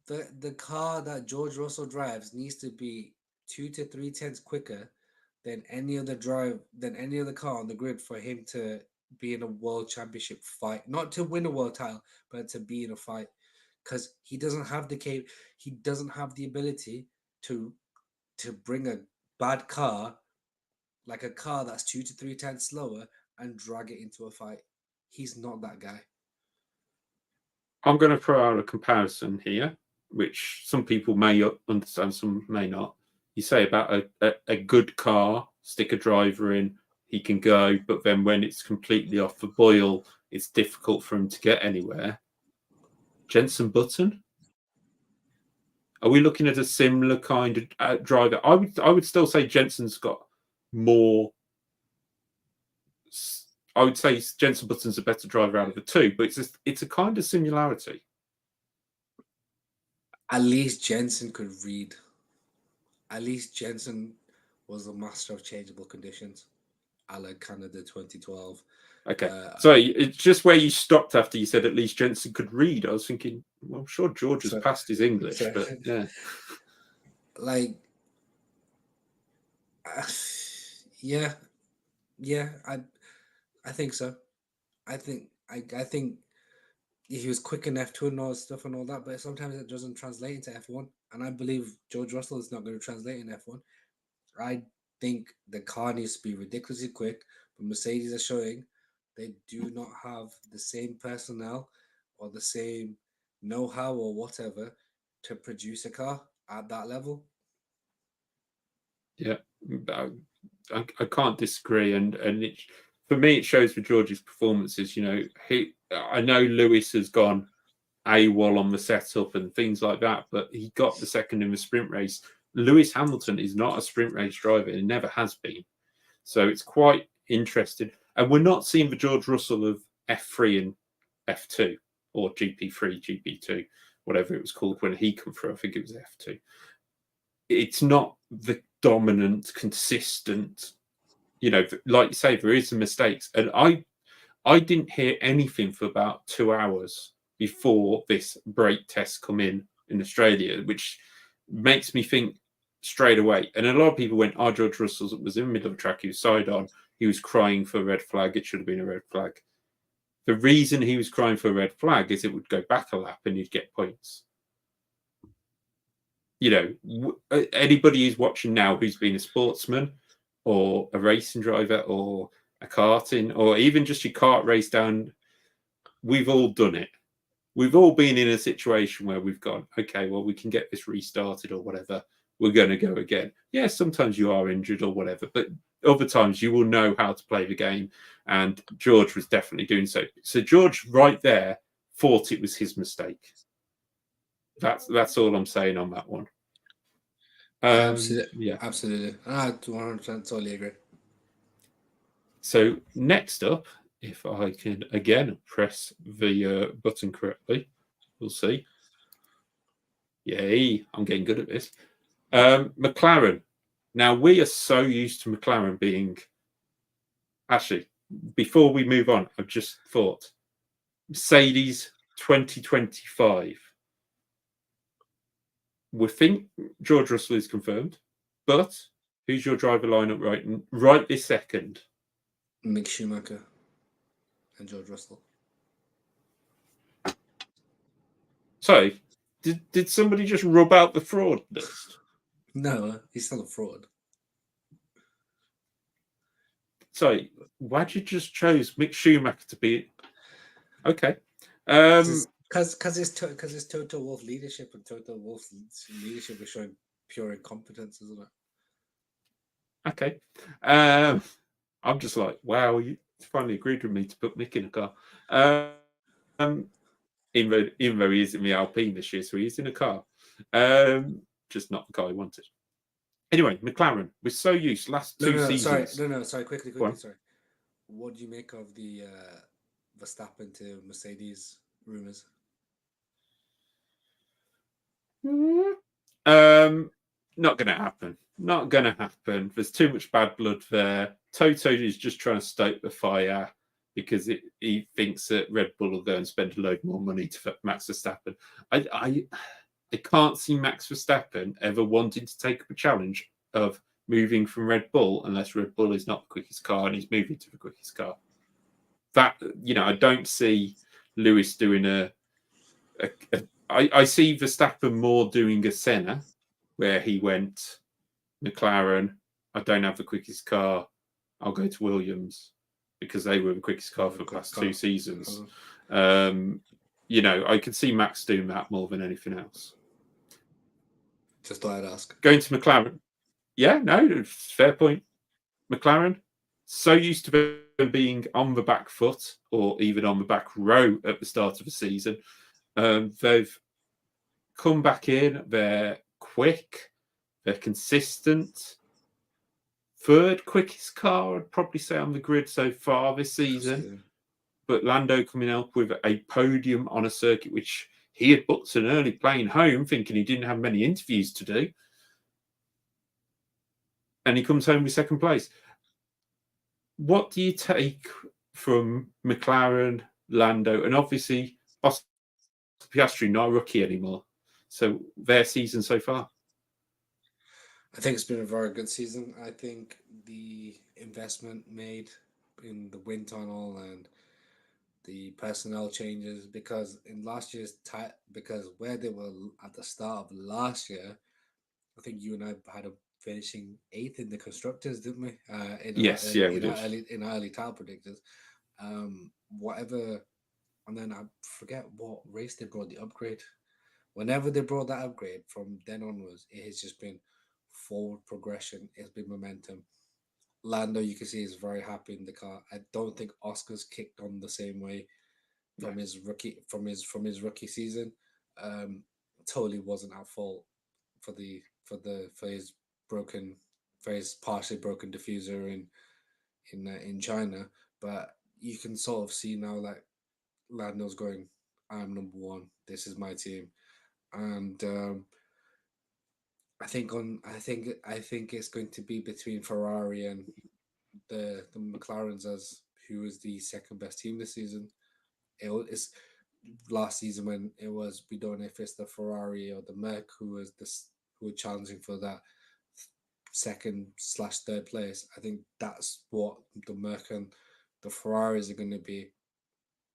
the car that George Russell drives needs to be 2 to 3 tenths quicker than any other car on the grid for him to be in a world championship fight. Not to win a world title, but to be in a fight. Because he doesn't have the ability to bring a bad car, like a car that's 2 to 3 tenths slower, and drag it into a fight. He's not that guy. I'm going to throw out a comparison here, which some people may understand, some may not. You say about a good car, stick a driver in, he can go, but then when it's completely off the boil, it's difficult for him to get anywhere. Jenson Button? Are we looking at a similar kind of driver? I would still say Jenson's got more. I would say Jenson Button's a better driver out of the two, but it's a kind of similarity. At least Jenson could read. At least Jenson was a master of changeable conditions, a la Canada 2012. Okay, sorry, it's just where you stopped after you said at least Jenson could read. I was thinking, well, I'm sure George has passed his English, but yeah. Like, yeah, I think so. I think he was quick in F2 and all stuff and all that, but sometimes it doesn't translate into F1. And I believe George Russell is not going to translate in F1. I think the car needs to be ridiculously quick, but Mercedes are showing they do not have the same personnel or the same know-how or whatever to produce a car at that level. Yeah, I can't disagree, and it, for me, it shows for George's performances. I know Lewis has gone AWOL on the setup and things like that, but he got the second in the sprint race. Lewis Hamilton is not a sprint race driver; he never has been. So it's quite interesting, and we're not seeing the George Russell of F3 and F2 or GP3, GP2, whatever it was called when he come through. I think it was F2. It's not the dominant, consistent, like you say, there is some mistakes. And I didn't hear anything for about 2 hours before this brake test come in Australia, which makes me think straight away. And a lot of people went, George Russell was in the middle of the track, he was side on, he was crying for a red flag, it should have been a red flag. The reason he was crying for a red flag is it would go back a lap and he'd get points. Anybody who's watching now who's been a sportsman or a racing driver or a karting or even just your kart race down, we've all done it. We've all been in a situation where we've gone, okay, well, we can get this restarted or whatever. We're going to go again. Yeah, sometimes you are injured or whatever, but other times you will know how to play the game. And George was definitely doing so. So George, right there, thought it was his mistake. That's all I'm saying on that one. Absolutely, Yeah. absolutely. I 100% totally agree. So next up, if I can again press the button correctly, we'll see. Yay, I'm getting good at this. McLaren. Now, we are so used to McLaren being... Actually, before we move on, I've just thought. Mercedes 2025. We think George Russell is confirmed, but who's your driver lineup right this second? Mick Schumacher and George Russell. Sorry, did somebody just rub out the fraud list? No, he's not a fraud. Sorry, Wajid just chose Mick Schumacher to be... Okay. Because it's Toto Wolff leadership, and Toto Wolff's leadership is showing pure incompetence, isn't it? Okay. I'm just like, wow, you finally agreed with me to put Mick in a car. Even though he is in the Alpine this year, so he's in a car. Just not the car he wanted. Anyway, McLaren, we're so used last two seasons. Sorry, quickly, sorry. What do you make of the Verstappen to Mercedes rumors? Not going to happen. Not going to happen. There's too much bad blood there. Toto is just trying to stoke the fire because he thinks that Red Bull will go and spend a load more money to Max Verstappen. I can't see Max Verstappen ever wanting to take up a challenge of moving from Red Bull unless Red Bull is not the quickest car and he's moving to the quickest car. That, I don't see Lewis doing I see Verstappen more doing a Senna, where he went, McLaren, I don't have the quickest car, I'll go to Williams, because they were the quickest car for the past 2 seasons. I could see Max doing that more than anything else. Just thought I'd ask. Going to McLaren. Yeah, no, fair point. McLaren, so used to being on the back foot or even on the back row at the start of the season. They've come back in. They're quick. They're consistent. Third quickest car, I'd probably say, on the grid so far this season. Absolutely. But Lando coming up with a podium on a circuit which he had booked an early plane home, thinking he didn't have many interviews to do. And he comes home with second place. What do you take from McLaren, Lando, and obviously Oscar Piastri, not a rookie anymore? So their season so far? I think it's been a very good season. I think the investment made in the wind tunnel and the personnel changes, because in last year's because where they were at the start of last year, I think you and I had a finishing 8th in the constructors, didn't we? In our early title predictors. And then I forget what race they brought the upgrade. Whenever they brought that upgrade, from then onwards, it has just been forward progression. It's been momentum. Lando, you can see, is very happy in the car. I don't think Oscar's kicked on the same way from his rookie season. Totally wasn't at fault for his partially broken diffuser in China, but you can sort of see now that Lando's going, I'm number one. This is my team, and I think it's going to be between Ferrari and the McLarens as who is the second best team this season. It's last season when it was, we don't know if it's the Ferrari or the Merc who were challenging for that second/third place. I think that's what the Merc and the Ferraris are going to be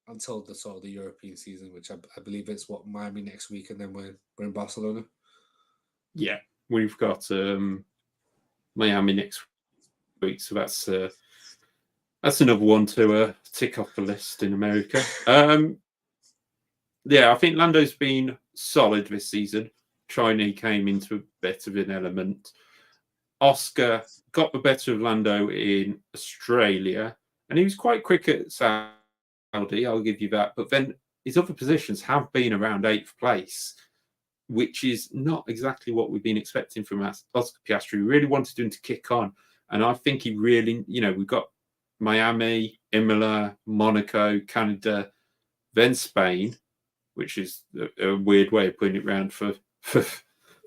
until the sort of the European season, which I believe it's Miami next week, and then we're in Barcelona. Yeah, we've got Miami next week, so that's another one to tick off the list in America. Yeah, I think Lando's been solid this season. China came into a bit of an element. Oscar got the better of Lando in Australia, and he was quite quick at Saudi. I'll give you that. But then his other positions have been around eighth place, which is not exactly what we've been expecting from Oscar Piastri. We really wanted him to kick on, and I think he really, we've got Miami, Imola, Monaco, Canada, then Spain, which is a weird way of putting it around for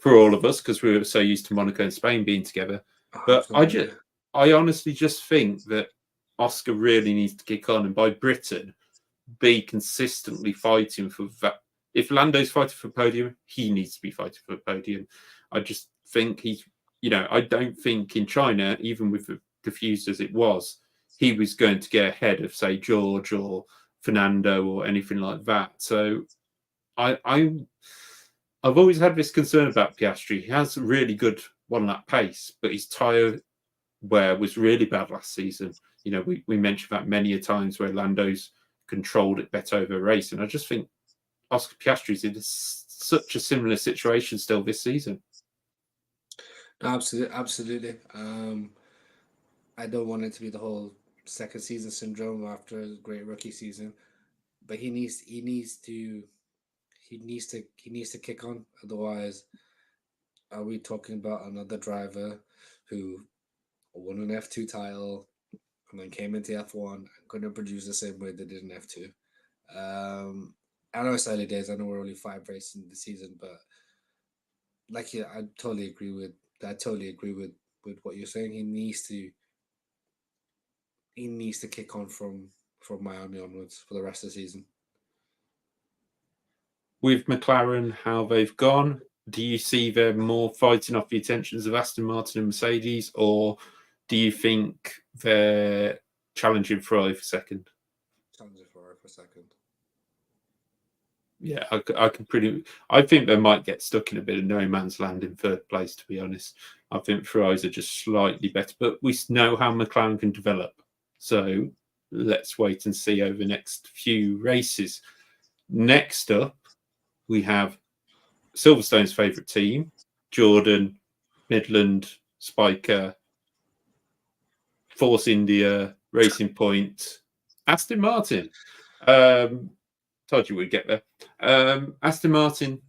all of us because we were so used to Monaco and Spain being together. But Absolutely. I honestly just think that Oscar really needs to kick on, and by Britain, be consistently fighting for that. If Lando's fighting for podium, he needs to be fighting for podium. I just think I don't think in China, even with the diffused as it was, he was going to get ahead of, say, George or Fernando or anything like that. So I've always had this concern about Piastri. He has really good one lap pace, but his tyre wear was really bad last season. We mentioned that many a times where Lando's controlled it better over a race, and I just think Oscar Piastri's in such a similar situation still this season. Absolutely, absolutely. I don't want it to be the whole second season syndrome after a great rookie season, but he needs to kick on. Otherwise, are we talking about another driver who won an F2 title and then came into F1 and couldn't produce the same way they did in F2? I know it's early days. I know we're only 5 races in the season, but like yeah, I totally agree with what you're saying. He needs to kick on from Miami onwards for the rest of the season. With McLaren, how they've gone, do you see them more fighting off the attentions of Aston Martin and Mercedes, or do you think they're challenging Ferrari for second? Challenging Ferrari for second. Yeah, I think they might get stuck in a bit of no man's land in third place, to be honest. I think Ferraris are just slightly better, but we know how McLaren can develop. So let's wait and see over the next few races. Next up, we have Silverstone's favourite team, Jordan, Midland, Spiker, Force India, Racing Point, Aston Martin. Told you we'd get there. Aston Martin,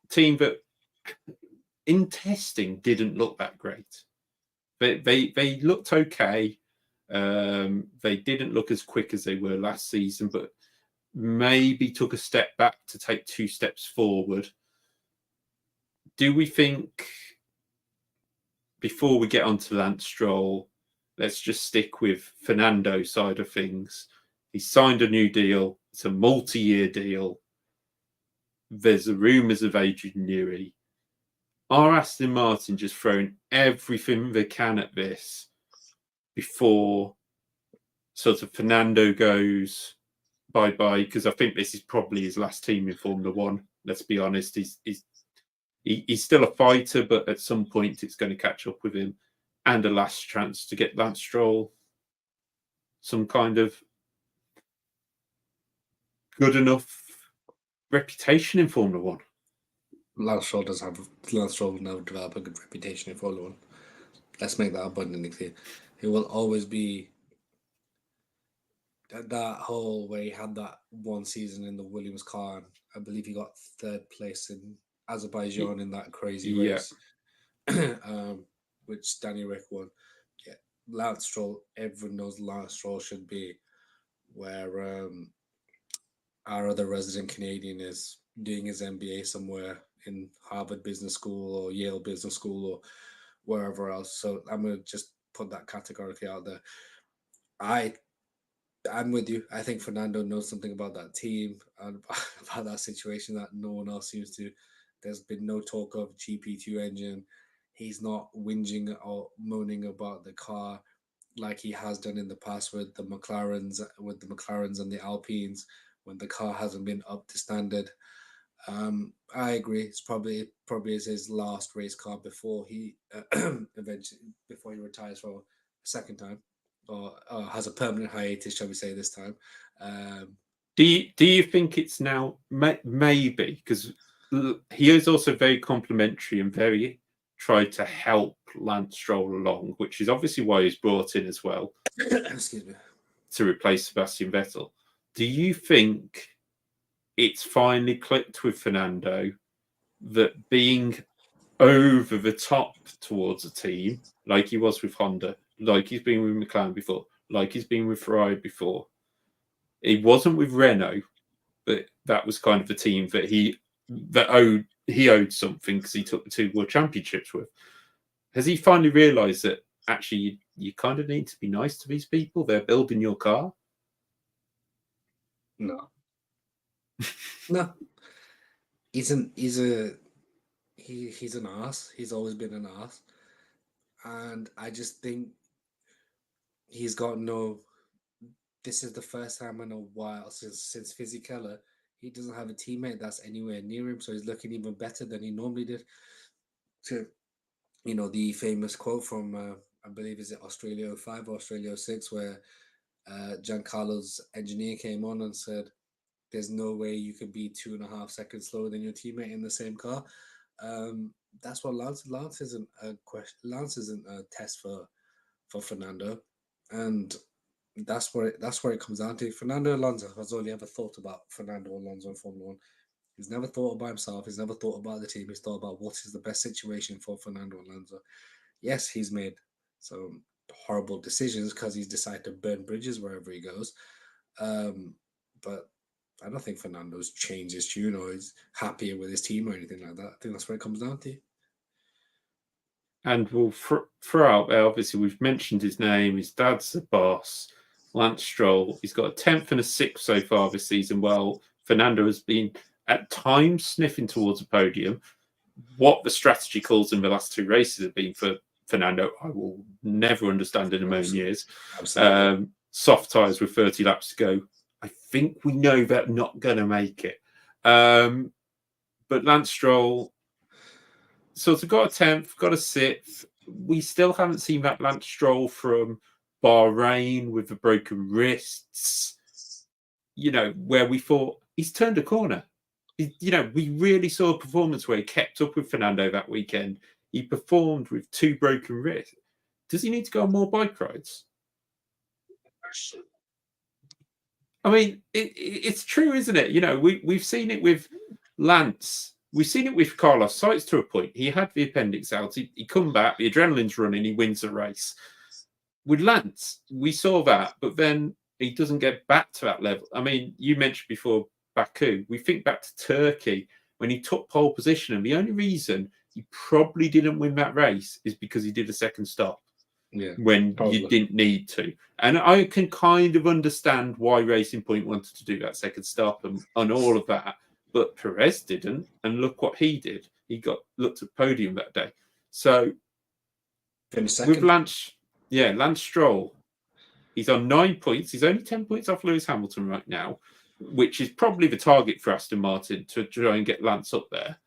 team that in testing didn't look that great. They looked okay. They didn't look as quick as they were last season, but maybe took a step back to take 2 steps forward. Do we think, before we get on to Lance Stroll, let's just stick with Fernando's side of things? He signed a new deal. It's a multi-year deal. There's the rumours of Adrian Newey. Are Aston Martin just throwing everything they can at this before sort of Fernando goes bye-bye? Because I think this is probably his last team in Formula One. Let's be honest. He's still a fighter, but at some point it's going to catch up with him. And a last chance to get Lance Stroll some kind of good enough reputation in Formula One. Lance Stroll will never develop a good reputation in Formula One. Let's make that abundantly clear. He will always be that whole where he had that one season in the Williams car. And I believe he got third place in Azerbaijan in that crazy race, which Danny Rick won. Yeah, Lance Stroll. Everyone knows Lance Stroll should be where our other resident Canadian is doing his MBA somewhere in Harvard Business School or Yale Business School or wherever else. So I'm gonna just put that categorically out there. I'm with you. I think Fernando knows something about that team and about that situation that no one else seems to. There's been no talk of GP2 engine. He's not whinging or moaning about the car like he has done in the past with the McLarens and the Alpines when the car hasn't been up to standard. I agree. It's probably is his last race car before he eventually before he retires for a second time, or has a permanent hiatus, shall we say this time. Um, Do you think it's now maybe because he is also very complimentary and very tried to help Lance Stroll along, which is obviously why he's brought in as well excuse me. to replace Sebastian Vettel. Do you think it's finally clicked with Fernando that being over the top towards a team, like he was with Honda, like he's been with McLaren before, like he's been with Ferrari before, he wasn't with Renault, but that was kind of a team that he owed something because he took the two world championships with. Has he finally realised that actually you kind of need to be nice to these people? They're building your car. No, no. He's an ass. He's always been an ass, and I just think he's got no. This is the first time in a while since Fisichella, he doesn't have a teammate that's anywhere near him, so he's looking even better than he normally did. To the famous quote from I believe is it Australia '05 or Australia '06, where Giancarlo's engineer came on and said, "There's no way you could be 2.5 seconds slower than your teammate in the same car." That's what Lance isn't a question. Lance isn't a test for Fernando, and that's where it comes down to. Fernando Alonso has only ever thought about Fernando Alonso in Formula One. He's never thought about himself. He's never thought about the team. He's thought about what is the best situation for Fernando Alonso. Yes, he's made some horrible decisions because he's decided to burn bridges wherever he goes. But I don't think Fernando's changed his tune or is happier with his team or anything like that. I think that's what it comes down to. And we'll throw out there, obviously, we've mentioned his name. His dad's the boss, Lance Stroll. He's got a 10th and a 6th so far this season. Well, Fernando has been at times sniffing towards a podium. What the strategy calls in the last two races have been for Fernando, I will never understand in a million years. Absolutely. Soft tyres with 30 laps to go. I think we know they're not going to make it. But Lance Stroll sort of got a 10th, got a 6th. We still haven't seen that Lance Stroll from Bahrain with the broken wrists, where we thought he's turned a corner. We really saw a performance where he kept up with Fernando that weekend. He performed with 2 broken wrists. Does he need to go on more bike rides? I mean, it's true, isn't it? We've seen it with Lance. We've seen it with Carlos Sainz to a point. He had the appendix out. He come back. The adrenaline's running. He wins the race. With Lance, we saw that, but then he doesn't get back to that level. I mean, you mentioned before Baku. We think back to Turkey when he took pole position, and the only reason he probably didn't win that race is because he did a second stop. Yeah, when probably. you didn't need to. And I can kind of understand why Racing Point wanted to do that second stop and all of that. But Perez didn't. And look what he did. He looked at podium that day. So with Lance Stroll, he's on 9 points. He's only 10 points off Lewis Hamilton right now, which is probably the target for Aston Martin to try and get Lance up there.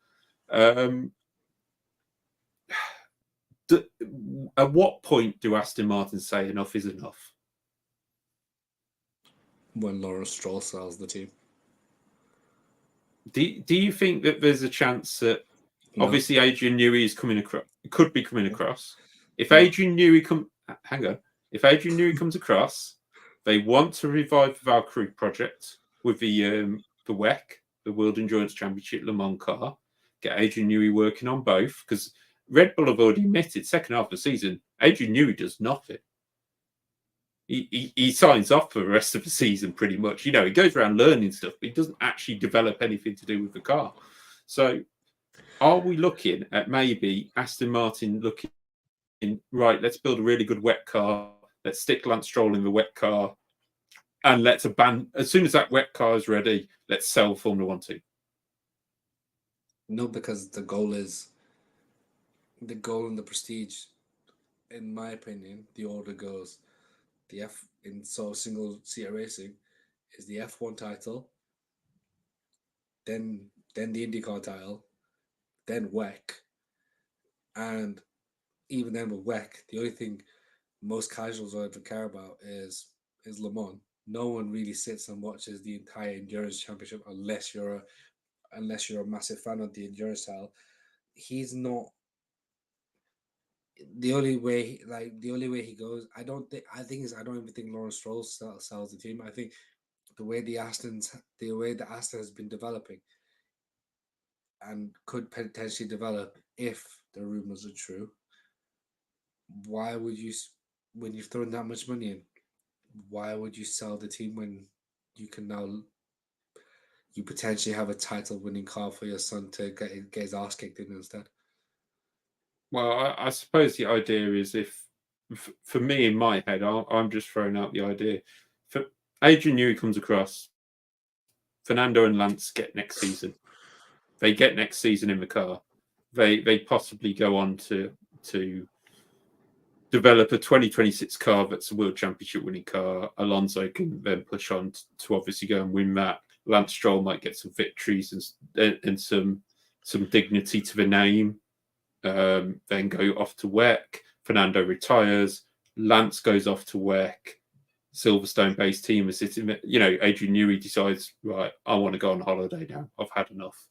At what point do Aston Martin say enough is enough? When Lawrence Stroll sells the team. Do you think that there's a chance that obviously Adrian Newey is could be coming across? If Adrian Newey comes across, they want to revive the Valkyrie project with the WEC, the World Endurance Championship Le Mans car. Get Adrian Newey working on both because Red Bull have already admitted second half of the season, Adrian Newey does nothing. He signs off for the rest of the season pretty much. He goes around learning stuff, but he doesn't actually develop anything to do with the car. So are we looking at maybe Aston Martin looking, right, let's build a really good wet car. Let's stick Lance Stroll in the wet car. And let's abandon, as soon as that wet car is ready, let's sell Formula 1 2. No, because the goal and the prestige, in my opinion, the order goes the F in single seater racing is the F1 title, then then the IndyCar title, then WEC, and even then with WEC, the only thing most casuals will ever care about is Le Mans. No one really sits and watches the entire endurance championship unless you're a massive fan of the endurance style. He's not the only way he goes. I think is I don't even think Lawrence Stroll sells the team. I think the way the Aston has been developing and could potentially develop if the rumors are true. Why would you, when you've thrown that much money in, why would you sell the team when you can now you potentially have a title winning car for your son to get his ass kicked in instead? Well, I suppose the idea is for me in my head, I'm just throwing out the idea. For Adrian Newey comes across, Fernando and Lance get next season. They get next season in the car. They possibly go on to develop a 2026 car that's a world championship winning car. Alonso can then push on to obviously go and win that. Lance Stroll might get some victories and some dignity to the name. Then go off to WEC. Fernando retires. Lance goes off to WEC. Silverstone-based team is sitting there. Adrian Newey decides, right, I want to go on holiday now. I've had enough.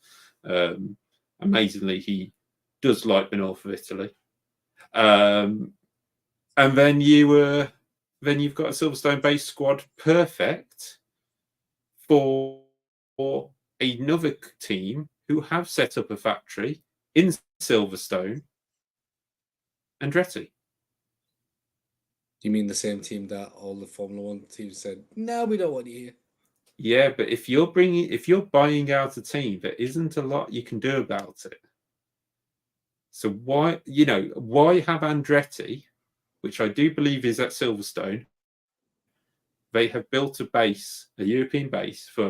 Amazingly, he does like the north of Italy. And then you've got a Silverstone-based squad, perfect for another team who have set up a factory in Silverstone, Andretti. You mean the same team that all the Formula One teams said, no, we don't want you here? Yeah, but if you're buying out a team, there isn't a lot you can do about it. So why have Andretti, which I do believe is at Silverstone? They have built a European base for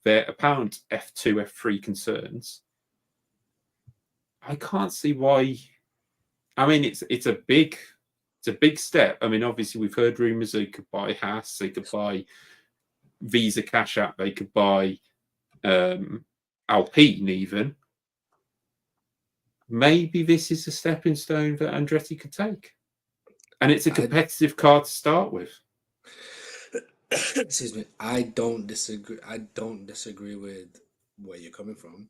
their apparent F2, F3 concerns. I can't see why. I mean, it's a big step. I mean, obviously we've heard rumors they could buy Haas, they could buy Visa Cash App, they could buy Alpine even. Maybe this is a stepping stone that Andretti could take. And it's a competitive car to start with. Excuse me. I don't disagree with where you're coming from.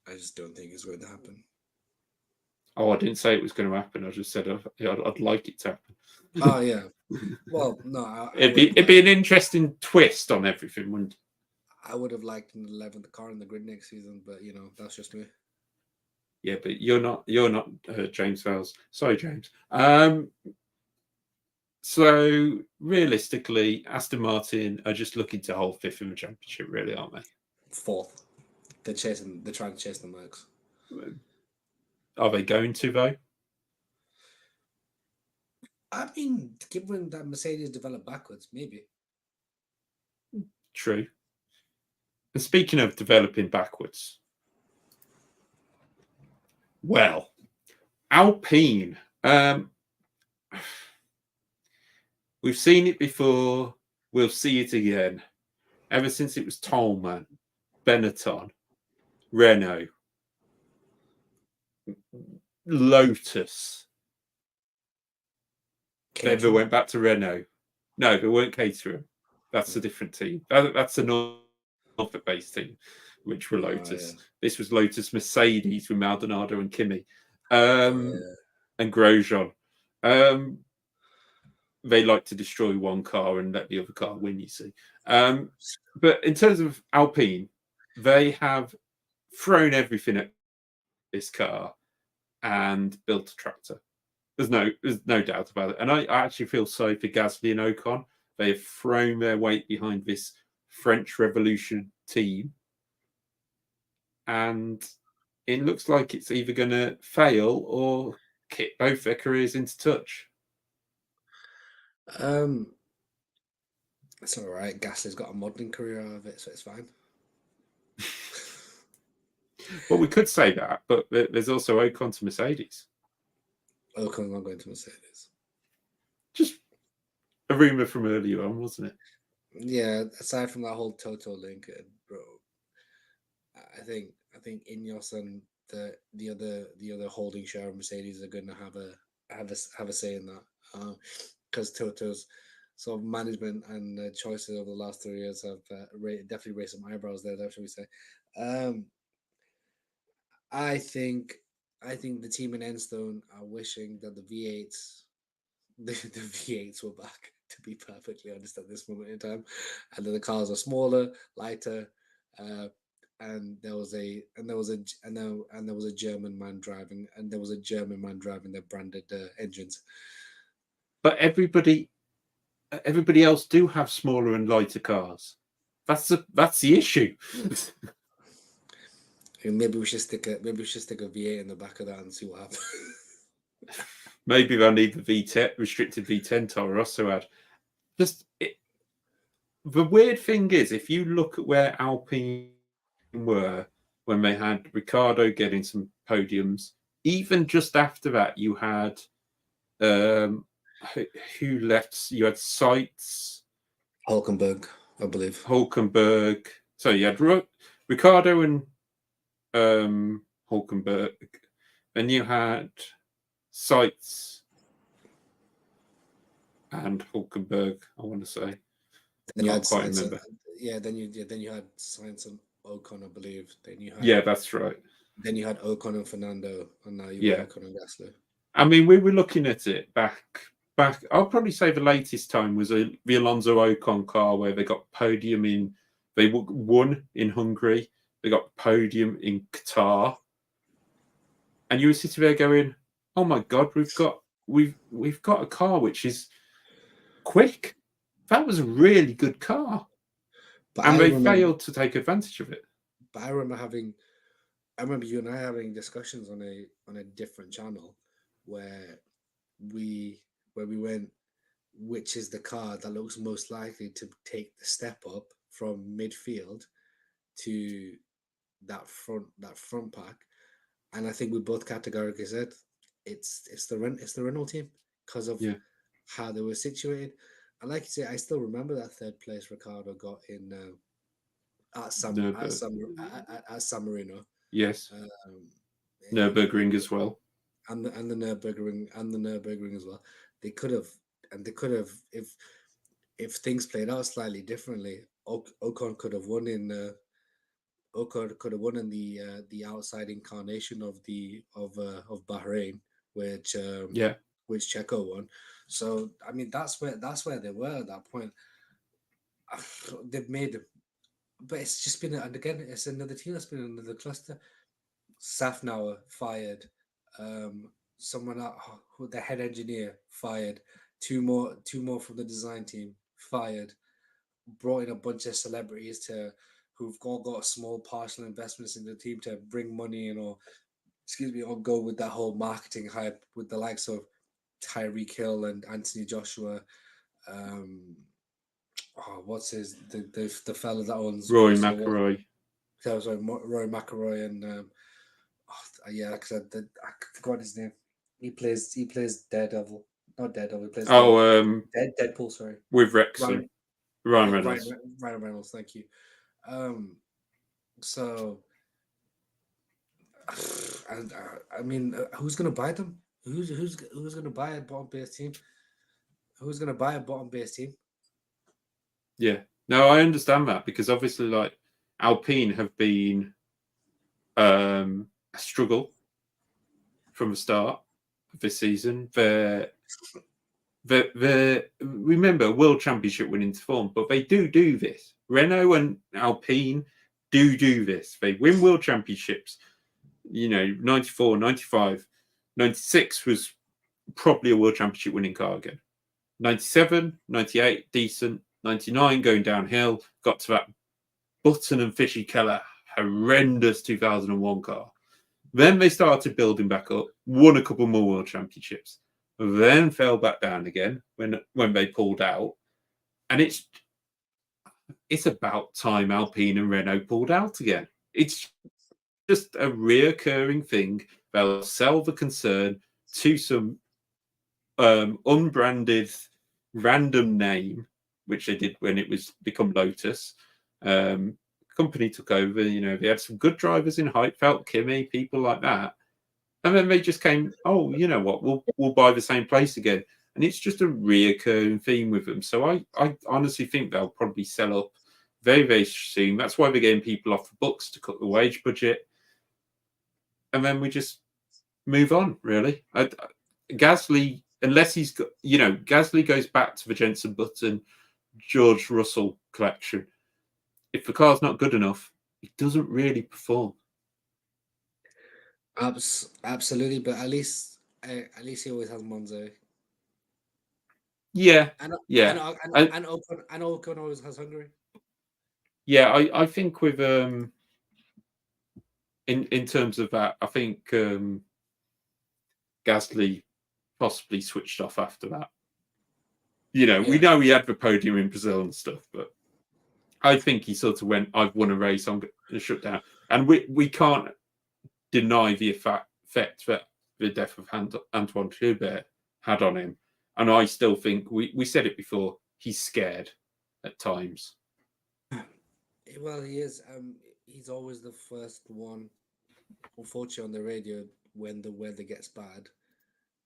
I just don't think it's going to happen. Oh, I didn't say it was going to happen. I just said I'd like it to happen. Oh yeah. Well, no, it'd be an interesting twist on everything, wouldn't it? I would have liked an 11th car in the grid next season, but that's just me. Yeah, but you're not James Vales. Sorry, James. So realistically, Aston Martin are just looking to hold fifth in the championship, really, aren't they? Fourth. They're trying to chase the Mercs. Are they going to though? I mean, given that Mercedes developed backwards, maybe. True. And speaking of developing backwards, well, Alpine. We've seen it before. We'll see it again. Ever since it was Tolman, Benetton, Renault, Lotus. They never went back to Renault. No, they weren't Caterham. That's a different team. That's a Norfolk-based team, which were Lotus. Yeah. This was Lotus Mercedes with Maldonado and Kimi, and Grosjean. They like to destroy one car and let the other car win, you see. But in terms of Alpine, they have thrown everything at this car and built a tractor. There's no doubt about it. And I actually feel sorry for Gasly and Ocon. They have thrown their weight behind this French Revolution team. And it looks like it's either going to fail or kick both their careers into touch. It's all right. Gasly's got a modelling career out of it, so it's fine. Well, we could say that, but there's also Ocon to Mercedes. Ocon's not going to Mercedes. Just a rumour from earlier on, wasn't it? Yeah, aside from that whole Toto link, bro, I think Ineos and the other holding share of Mercedes are going to have a say in that, because Toto's sort of management and choices over the last 3 years have definitely raised some eyebrows there. That should we say? Um, I think I think the team in Enstone are wishing that the V8s the V8s were back. To be perfectly honest, at this moment in time, and then the cars are smaller, lighter, uh, and there was a German man driving, their branded engines. But everybody else do have smaller and lighter cars. That's the issue. And maybe we should stick a V8 in the back of that and see what happens. Maybe they'll need the V10 restricted V10 Toro Rosso ad. The weird thing is, if you look at where Alpine were when they had Ricardo getting some podiums, even just after that, you had who left? You had Seitz, Hulkenberg, I believe. Hulkenberg. So you had Ricardo and Hulkenberg. Then you had Seitz and Hulkenberg, I want to say. Then you Can't had quite Sainz. remember. Then you had Sainz and Ocon, I believe. Yeah, that's right. Then you had Ocon and Fernando, and now you've Yeah. got Ocon and Gasly. I mean, we were looking at it back. I'll probably say the latest time was the Alonso Ocon car where they got podium in. They won in Hungary. They got podium in Qatar, and you were sitting there going, "Oh my God, we've got a car which is quick. That was a really good car." And they failed to take advantage of it. But I remember you and I having discussions on a different channel where we went, which is the car that looks most likely to take the step up from midfield to that front pack, and I think we both categorically said it's the Renault team because of how they were situated. And like you say, I still remember that third place Ricardo got in at San Marino. Yes, Um, Nürburgring as well. and the Nürburgring as well. They could have if things played out slightly differently. Ocon could have won in the outside incarnation of Bahrain, which which Checo won. So I mean that's where they were at that point. They've made, but it's just been, and again it's another team that's been another cluster. Safnauer fired. Someone out, the head engineer fired. Two more from the design team fired. Brought in a bunch of celebrities who've all got small partial investments in the team to bring money in, or go with that whole marketing hype with the likes of Tyreek Hill and Anthony Joshua. What's the fella that owns Rory McIlroy. Sorry, Rory McIlroy and yeah, like I said, I forgot his name. He plays Daredevil, not Daredevil. He plays Deadpool. Sorry, with Wrexham, Ryan Reynolds. Ryan Reynolds. Thank you. So, and I mean, who's gonna buy them? Who's gonna buy a bottom base team? Who's gonna buy a bottom base team? Yeah, no, I understand that because obviously, like Alpine have been a struggle from the start of this season. The remember World Championship winning form, but they do this. Renault and Alpine do this. They win World Championships. 94, 95, 96 was probably a World Championship winning car again. 97, 98, decent. 99 going downhill. Got to that Button and Fishy Keller horrendous 2001 car. Then they started building back up, won a couple more World Championships, then fell back down again when they pulled out. And it's about time Alpine and Renault pulled out again. It's just a reoccurring thing. They'll sell the concern to some unbranded random name, which they did when it was become Lotus, company took over. They had some good drivers in Heidfeld, Kimi, people like that, and then they just came. Oh, you know what? We'll buy the same place again, and it's just a reoccurring theme with them. So I honestly think they'll probably sell up very, very soon. That's why they're getting people off the books to cut the wage budget, and then we just move on. Really, Gasly, unless he's got, Gasly goes back to the Jenson Button, George Russell collection. If the car's not good enough, it doesn't really perform. Absolutely, but at least he always has Monza. Yeah, And yeah, and Ocon always has Hungary. yeah. I think with in terms of that, I think Gasly possibly switched off after that. We Yeah. know he had the podium in Brazil and stuff, but I think he sort of went, "I've won a race, I'm going to shut down." And we can't deny the effect that the death of Antoine Hubert had on him. And I still think, we said it before, he's scared at times. Well, he is. He's always the first one, unfortunately, on the radio when the weather gets bad.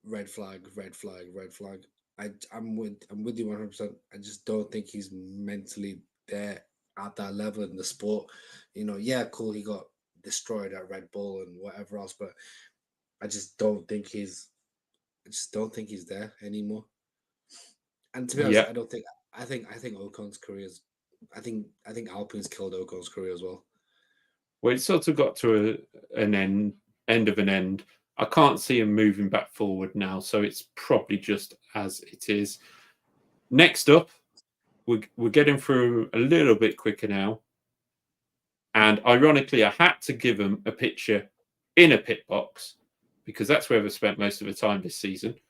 Red flag, red flag, red flag. I'm with you 100%. I just don't think he's mentally there at that level in the sport. Yeah, cool. He got destroyed at Red Bull and whatever else, but I just don't think he's. I just don't think he's there anymore. And to be honest, Yeah. I don't think. I think Ocon's career is. I think Alpine's killed Ocon's career as well. Well, it's sort of got to an end of an end. I can't see him moving back forward now, so it's probably just as it is. Next up, we're getting through a little bit quicker now. And ironically, I had to give him a picture in a pit box because that's where they've spent most of the time this season.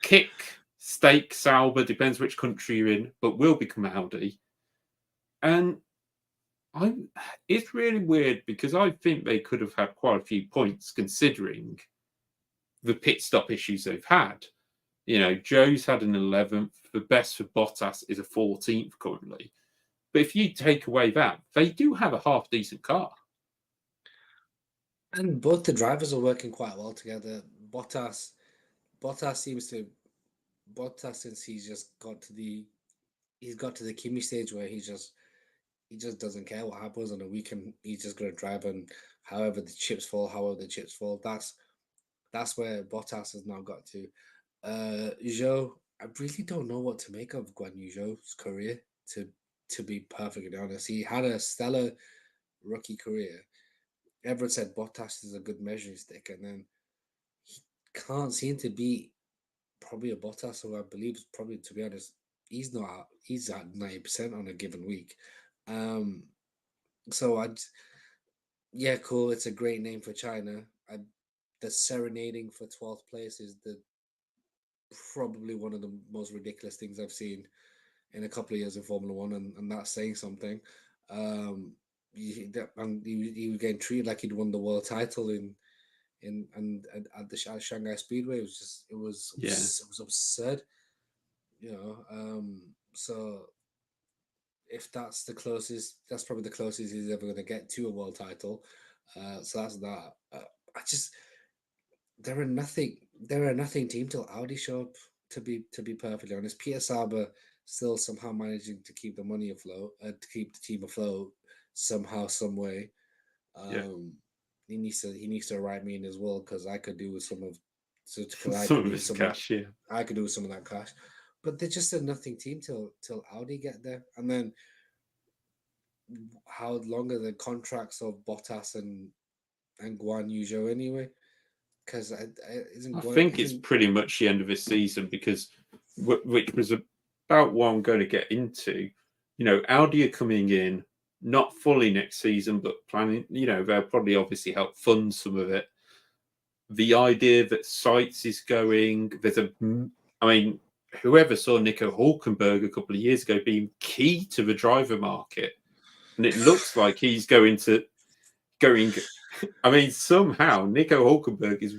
Kick, Steak, Sauber, depends which country you're in, but will become Audi. And it's really weird because I think they could have had quite a few points considering the pit stop issues they've had. Joe's had an 11th. The best for Bottas is a 14th currently. But if you take away that, they do have a half decent car. And both the drivers are working quite well together. Bottas seems to since he's got to the Kimi stage where he just doesn't care what happens on a weekend. He's just gonna drive, and however the chips fall. That's where Bottas has now got to. Zhou, I really don't know what to make of Guan Yu Zhou's career. To be perfectly honest, he had a stellar rookie career. Everyone said Bottas is a good measuring stick, and then he can't seem to be probably a Bottas, who I believe is probably, to be honest, he's not out, he's at 90% on a given week. So yeah, cool. It's a great name for China. The serenading for 12th place is probably one of the most ridiculous things I've seen in a couple of years in Formula One, and that's saying something. He was getting treated like he'd won the world title and at the Shanghai Speedway. It was absurd, So if that's the closest, that's probably the closest he's ever going to get to a world title. So that's that. I just there are nothing team till Audi show up. To be perfectly honest, Peter Sauber still somehow managing to keep the money afloat, to keep the team afloat somehow, some way. He needs to write me in as well, because I could do with some of Cash. Yeah, I could do with some of that cash. But they're just a nothing team till Audi get there, and then how long are the contracts of Bottas and Guan Yu Zhou anyway? Because I think it's pretty much the end of this season, because which was about what I'm going to get into. Audi are coming in not fully next season, but planning. They'll probably obviously help fund some of it. The idea that Sites is going, whoever saw Nico Hulkenberg a couple of years ago being key to the driver market, and it looks like he's going. Somehow Nico Hulkenberg is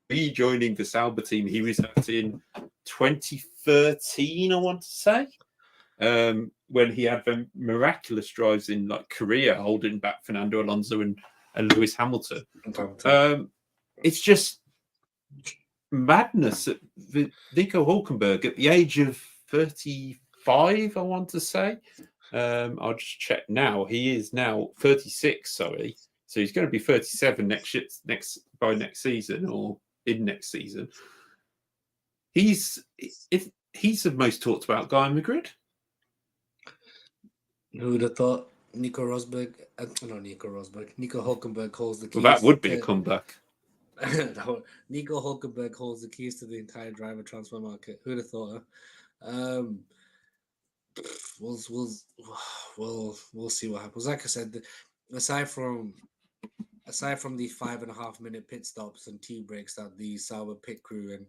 rejoining the Sauber team he was at in 2013, I want to say. when he had them miraculous drives in like Korea, holding back Fernando Alonso and Lewis Hamilton. It's just madness. Nico Hulkenberg at the age of 35, I want to say. I'll just check now. He is now 36. Sorry, so he's going to be 37 next season or in next season. He's the most talked about guy in the grid. Who would have thought Nico Rosberg? Nico Hulkenberg holds the keys. Well, that would be a comeback. Nico Hulkenberg holds the keys to the entire driver transfer market. Who'd have thought? We'll see what happens. Like I said, aside from the 5.5 minute pit stops and tea breaks that the Sauber pit crew and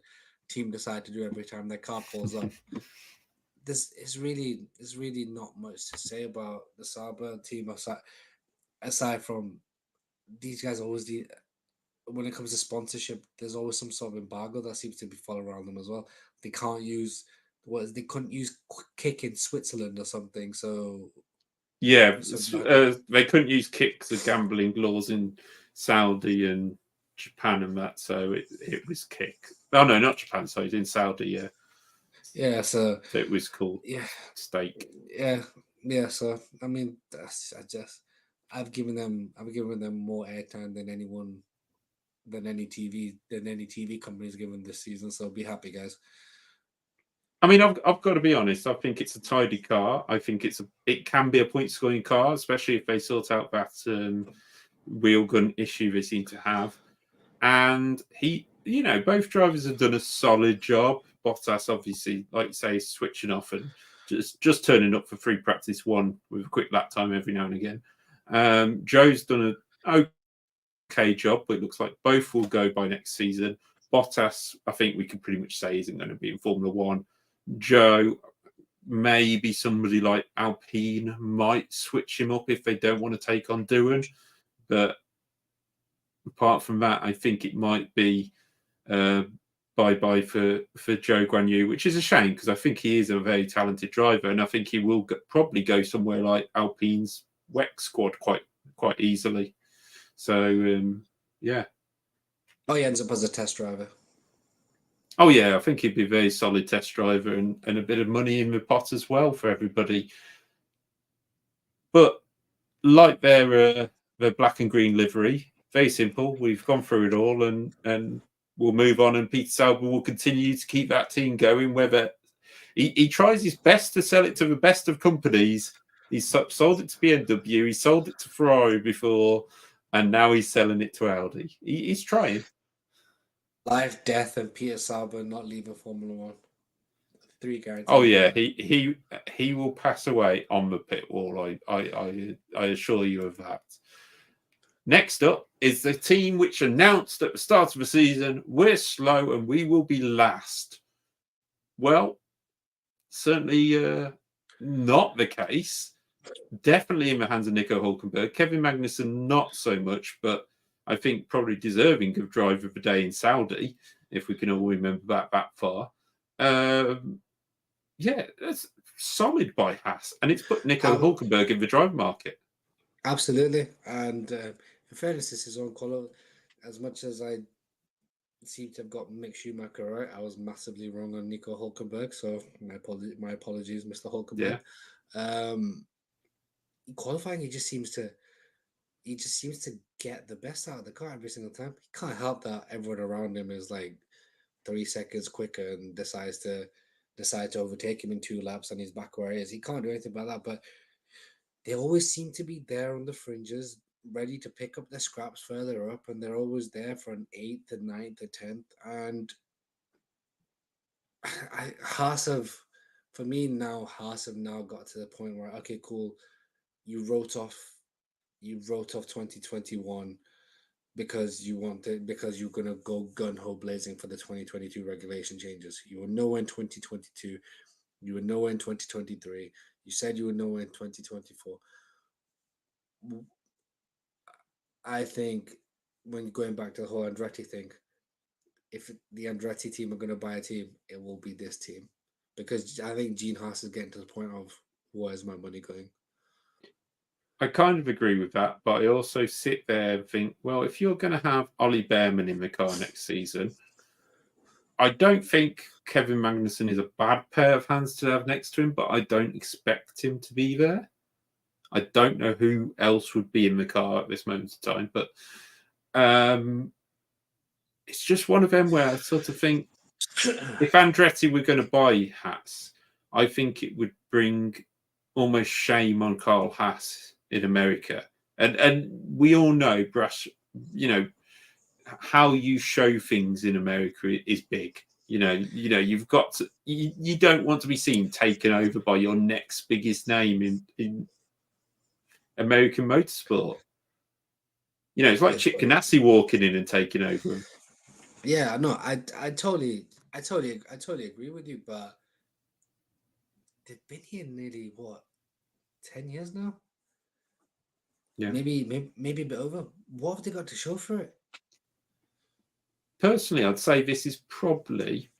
team decide to do every time their car pulls up, this is really not much to say about the Sauber team aside from these guys always when it comes to sponsorship, there's always some sort of embargo that seems to be following around them as well. They can't use they couldn't use kick in Switzerland or something. So yeah, they couldn't use kicks of gambling laws in Saudi and Japan and that. So it was kick. Oh no, not Japan. Sorry, in Saudi. Yeah. Yeah. So it was called stake. Yeah. Yeah. So I mean, I've given them more airtime than any TV company's given this season. So be happy, guys. I mean, I've got to be honest. I think it's a tidy car. I think it can be a point scoring car, especially if they sort out that wheel gun issue they seem to have. And both drivers have done a solid job. Bottas, obviously, like you say, is switching off and just turning up for free practice one with a quick lap time every now and again. Joe's done an okay job, but it looks like both will go by next season. Bottas, I think we can pretty much say, isn't going to be in Formula One. Joe, maybe somebody like Alpine might switch him up if they don't want to take on Doohan. But apart from that, I think it might be bye-bye for Joe Guan Yu, which is a shame because I think he is a very talented driver and I think he will probably go somewhere like Alpine's WEC squad quite easily. So, yeah. Oh, he ends up as a test driver. Oh, yeah, I think he'd be a very solid test driver and a bit of money in the pot as well for everybody. But like their black and green livery, very simple. We've gone through it all and we'll move on. And Peter Sauber will continue to keep that team going, whether he tries his best to sell it to the best of companies. He's sold it to BMW, he sold it to Ferrari before, and now he's selling it to Audi. He's trying. Life, death, and Peter Sauber not leaving Formula One. 3 guaranteed. Oh yeah, he will pass away on the pit wall. I assure you of that. Next up is the team which announced at the start of the season, we're slow and we will be last. Well, certainly not the case. Definitely in the hands of Nico Hulkenberg. Kevin Magnussen, not so much, but I think probably deserving of driver of the day in Saudi, if we can all remember that far. Yeah, that's solid by Haas. And it's put Nico Hulkenberg in the driver market. Absolutely. And in fairness, this is on color. As much as I seem to have got Mick Schumacher right, I was massively wrong on Nico Hulkenberg. So my apologies, Mr. Hulkenberg. Yeah. Qualifying, he just seems to get the best out of the car every single time. He can't help that everyone around him is like 3 seconds quicker and decide to overtake him in 2 laps and he's back where he is. He can't do anything about that, but they always seem to be there on the fringes, ready to pick up their scraps further up, and they're always there for an 8th, a 9th, a 10th. And Haas have now got to the point where, okay, cool, you wrote off 2021 because you're gonna go gun-ho blazing for the 2022 regulation changes. You will know in 2022, you will know in 2023, you said you would know in 2024. I think when going back to the whole Andretti thing, if the Andretti team are going to buy a team, it will be this team, because I think Gene Haas is getting to the point of where's my money going? I kind of agree with that, but I also sit there and think, well, if you're going to have Ollie Behrman in the car next season, I don't think Kevin Magnussen is a bad pair of hands to have next to him, but I don't expect him to be there. I don't know who else would be in the car at this moment in time, but it's just one of them where I sort of think if Andretti were going to buy Haas, I think it would bring almost shame on Carl Haas in America. And we all know, Brush, you know, how you show things in America is big. You've got to, you don't want to be seen taken over by your next biggest name in American motorsport. It's like Chip Ganassi walking in and taking over him. Yeah, no, I totally agree with you, but they've been here nearly what, 10 years now? Yeah. Maybe a bit over. What have they got to show for it? Personally, I'd say this is probably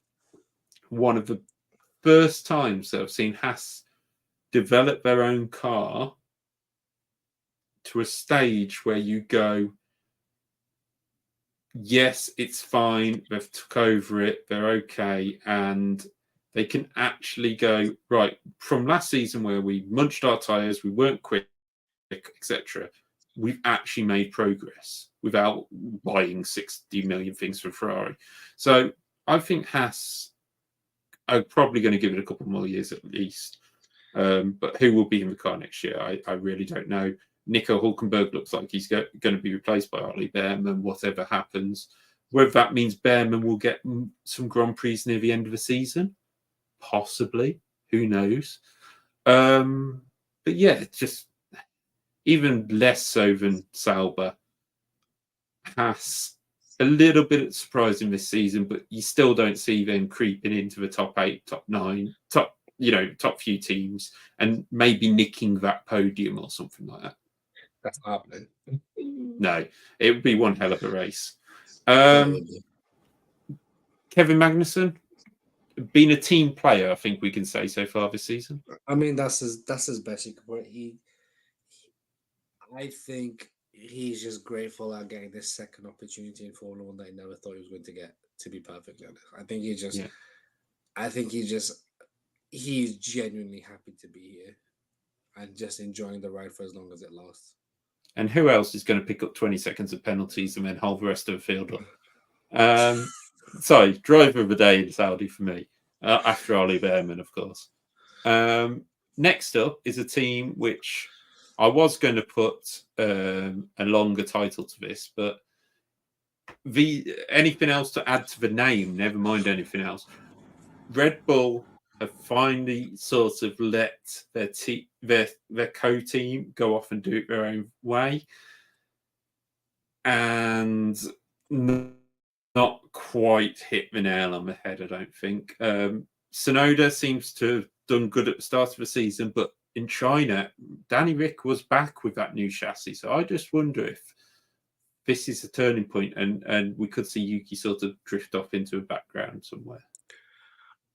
one of the first times that I've seen Haas develop their own car to a stage where you go, yes, it's fine. They've took over it. They're okay. And they can actually go, right, from last season where we munched our tyres, we weren't quick, etc. We've actually made progress without buying 60 million things from Ferrari. So I think Haas are probably going to give it a couple more years at least. But who will be in the car next year? I really don't know. Nico Hulkenberg looks like he's going to be replaced by Ollie Behrman, whatever happens. Whether that means Behrman will get some Grand Prix near the end of the season, possibly. Who knows? But yeah, just even less so than Sauber. Haas, a little bit surprising this season, but you still don't see them creeping into the top 8, top 9, top few teams and maybe nicking that podium or something like that. That's not happening. No, it would be one hell of a race. Yeah, Kevin Magnussen, been a team player, I think we can say so far this season. I mean, that's his best he could put. I think he's just grateful at getting this second opportunity in Formula One that he never thought he was going to get. To be perfectly honest, I think he's genuinely happy to be here and just enjoying the ride for as long as it lasts. And who else is going to pick up 20 seconds of penalties and then hold the rest of the field up? Sorry, driver of the day in Saudi for me, after Ollie Behrman, of course. Next up is a team which I was going to put a longer title to this, but anything else to add to the name, never mind anything else. Red Bull have finally sort of let their co-team go off and do it their own way, and not quite hit the nail on the head, I don't think. Tsunoda seems to have done good at the start of the season, but in China, Danny Rick was back with that new chassis. So I just wonder if this is a turning point and we could see Yuki sort of drift off into a background somewhere.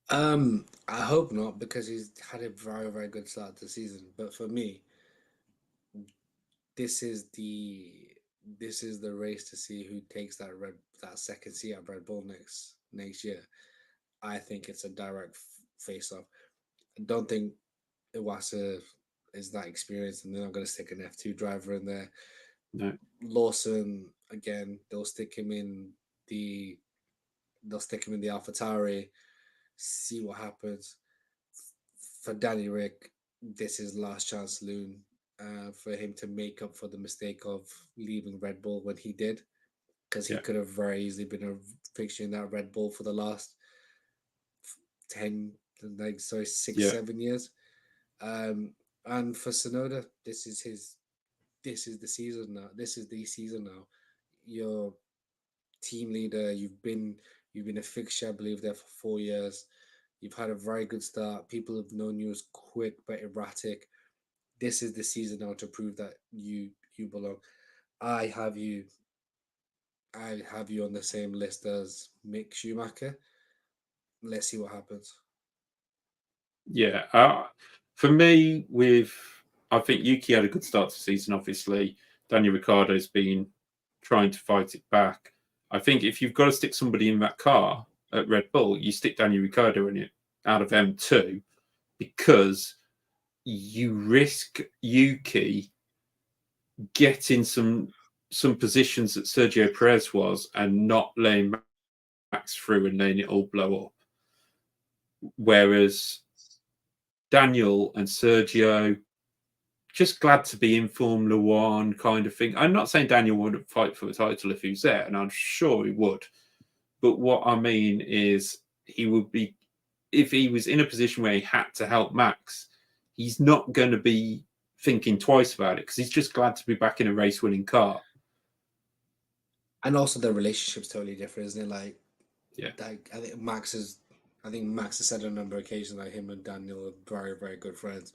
I hope not, because he's had a very, very good start to the season. But for me, this is the race to see who takes that second seat at Red Bull next year. I think it's a direct face off. I don't think Iwasa is that experienced, and they're not going to stick an F2 driver in there. No. Lawson, again, they'll stick him in the AlphaTauri, see what happens. For Danny Rick, this is last chance saloon for him to make up for the mistake of leaving Red Bull when he did, because he could have very easily been a fixture in that Red Bull for the last 7 years. And for Tsunoda, this is the season now. This is the season now. You're team leader. You've been a fixture, I believe, there for 4 years. You've had a very good start. People have known you as quick but erratic. This is the season now to prove that you belong. I have you on the same list as Mick Schumacher. Let's see what happens. Yeah. For me, I think Yuki had a good start to the season. Obviously, Daniel Ricciardo's been trying to fight it back. I think if you've got to stick somebody in that car at Red Bull, you stick Daniel Ricciardo in it out of M2 because you risk Yuki getting some positions that Sergio Perez was and not letting Max through and letting it all blow up. Whereas Daniel and Sergio, just glad to be in Formula One kind of thing. I'm not saying Daniel wouldn't fight for the title if he was there, and I'm sure he would. But what I mean is he would be, if he was in a position where he had to help Max, he's not going to be thinking twice about it because he's just glad to be back in a race-winning car. And also the relationship's totally different, isn't it? Like, yeah, like I think Max has said on a number of occasions that him and Daniel are very, very good friends.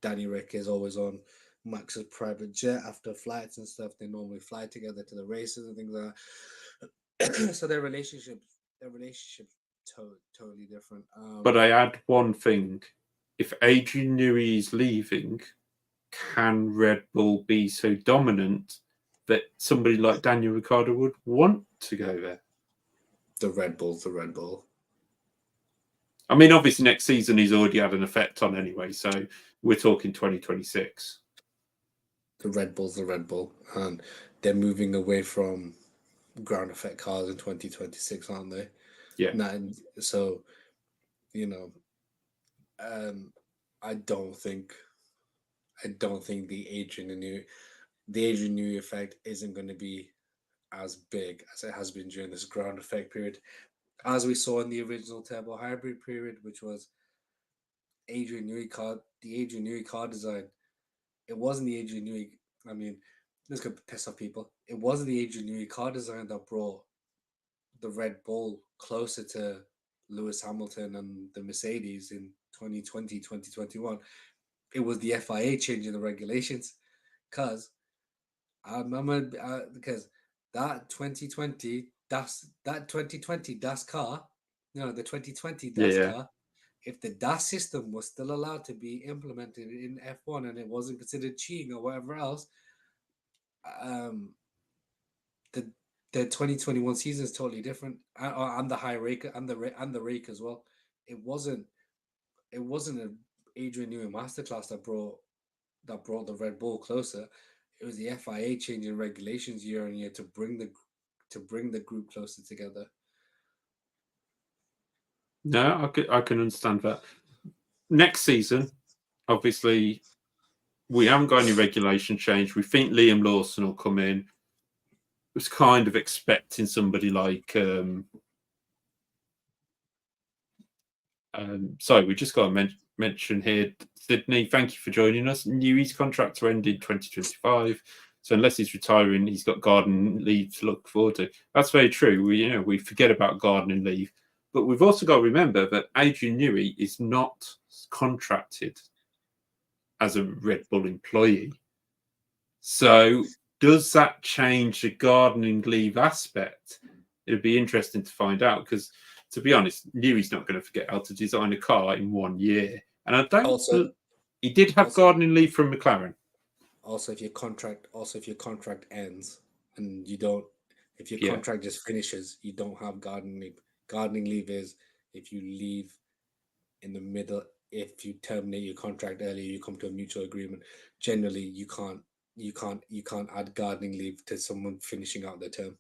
Danny Rick is always on Max's private jet after flights and stuff. They normally fly together to the races and things like that. So their relationship totally different. But I add one thing: if Adrian Newey is leaving, can Red Bull be so dominant that somebody like Daniel Ricciardo would want to go there? The Red Bull. I mean, obviously, next season he's already had an effect on anyway, so we're talking 2026. The Red Bull, and they're moving away from ground effect cars in 2026, aren't they? Yeah. So, I don't think the Adrian Newey effect isn't going to be as big as it has been during this ground effect period, as we saw in the original turbo hybrid period, which was the Adrian Newey car design. It wasn't the Adrian Newey. I mean, this could piss off people. It wasn't the Adrian Newey car design that brought the Red Bull closer to Lewis Hamilton and the Mercedes in 2020, 2021. It was the FIA changing the regulations, because that 2020 DAS car, the 2020 DAS car, if the DAS system was still allowed to be implemented in F1 and it wasn't considered cheating or whatever else, the 2021 season is totally different. And the high rake and the rake as well. It wasn't an Adrian Newey masterclass that brought the Red Bull closer. It was the FIA changing regulations year on year to bring the group closer together. No, I can understand that. Next season, obviously, we haven't got any regulation change. We think Liam Lawson will come in. Was kind of expecting somebody like sorry, we just got to mention here, Sydney, thank you for joining us. Newey's contract to end in 2025. So unless he's retiring, he's got gardening leave to look forward to. That's very true. We forget about gardening leave. But we've also got to remember that Adrian Newey is not contracted as a Red Bull employee. So does that change the gardening leave aspect? It'd be interesting to find out, because, to be honest, Newey's not going to forget how to design a car in 1 year. And I don't. He did have gardening leave from McLaren. Also, if your contract ends and you don't, if your contract just finishes, you don't have gardening leave. Gardening leave is if you leave in the middle. If you terminate your contract earlier, you come to a mutual agreement. Generally, you can't add gardening leave to someone finishing out their term.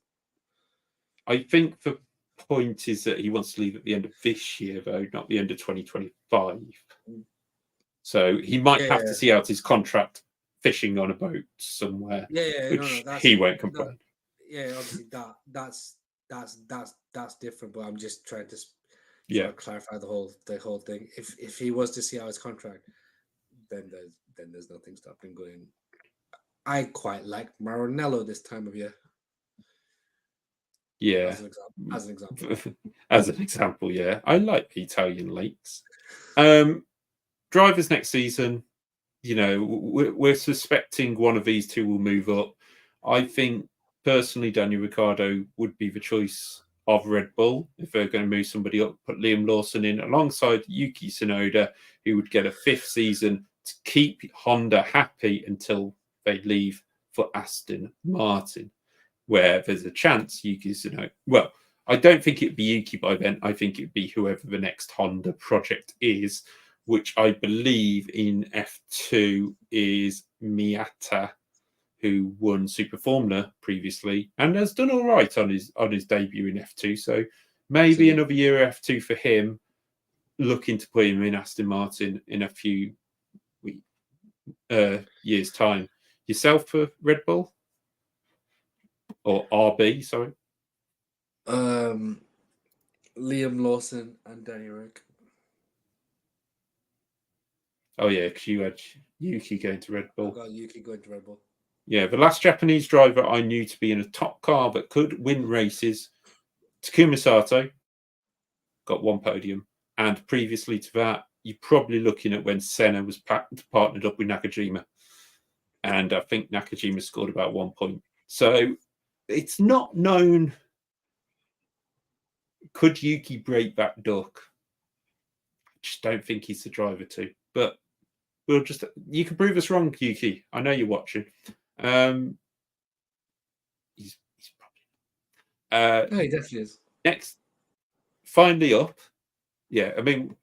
I think the point is that he wants to leave at the end of this year, though, not the end of 2025. So he might have to see out his contract fishing on a boat somewhere. He won't complain. Obviously that's different. But I'm just trying to clarify the whole thing. If he was to see out his contract, then there's nothing stopping him going. I quite like Maranello this time of year. Yeah. As an example. As an example, yeah. I like the Italian lakes. Drivers next season, we're suspecting one of these two will move up. I think, personally, Daniel Ricciardo would be the choice of Red Bull if they're going to move somebody up, put Liam Lawson in alongside Yuki Tsunoda, who would get a 5th season to keep Honda happy until they leave for Aston Martin, where there's a chance Yuki Tsunoda. Well, I don't think it'd be Yuki by then. I think it'd be whoever the next Honda project is, which I believe in F2 is Miata, who won Super Formula previously and has done all right on his debut in F2. So maybe another year of F2 for him, looking to put him in Aston Martin in a few years' time. Yourself for Red Bull? Or RB, sorry? Liam Lawson and Danny Rick. Oh, yeah, because you had Yuki going to Red I Bull. got Yuki going to Red Bull. Yeah, the last Japanese driver I knew to be in a top car that could win races, Takuma Sato, got 1 podium. And previously to that, you're probably looking at when Senna was partnered up with Nakajima. And I think Nakajima scored about 1 point. So it's not known. Could Yuki break that duck? I just don't think he's the driver to. But you can prove us wrong, Yuki. I know you're watching. He's probably No, he definitely is. next. Finally up. Yeah, I mean,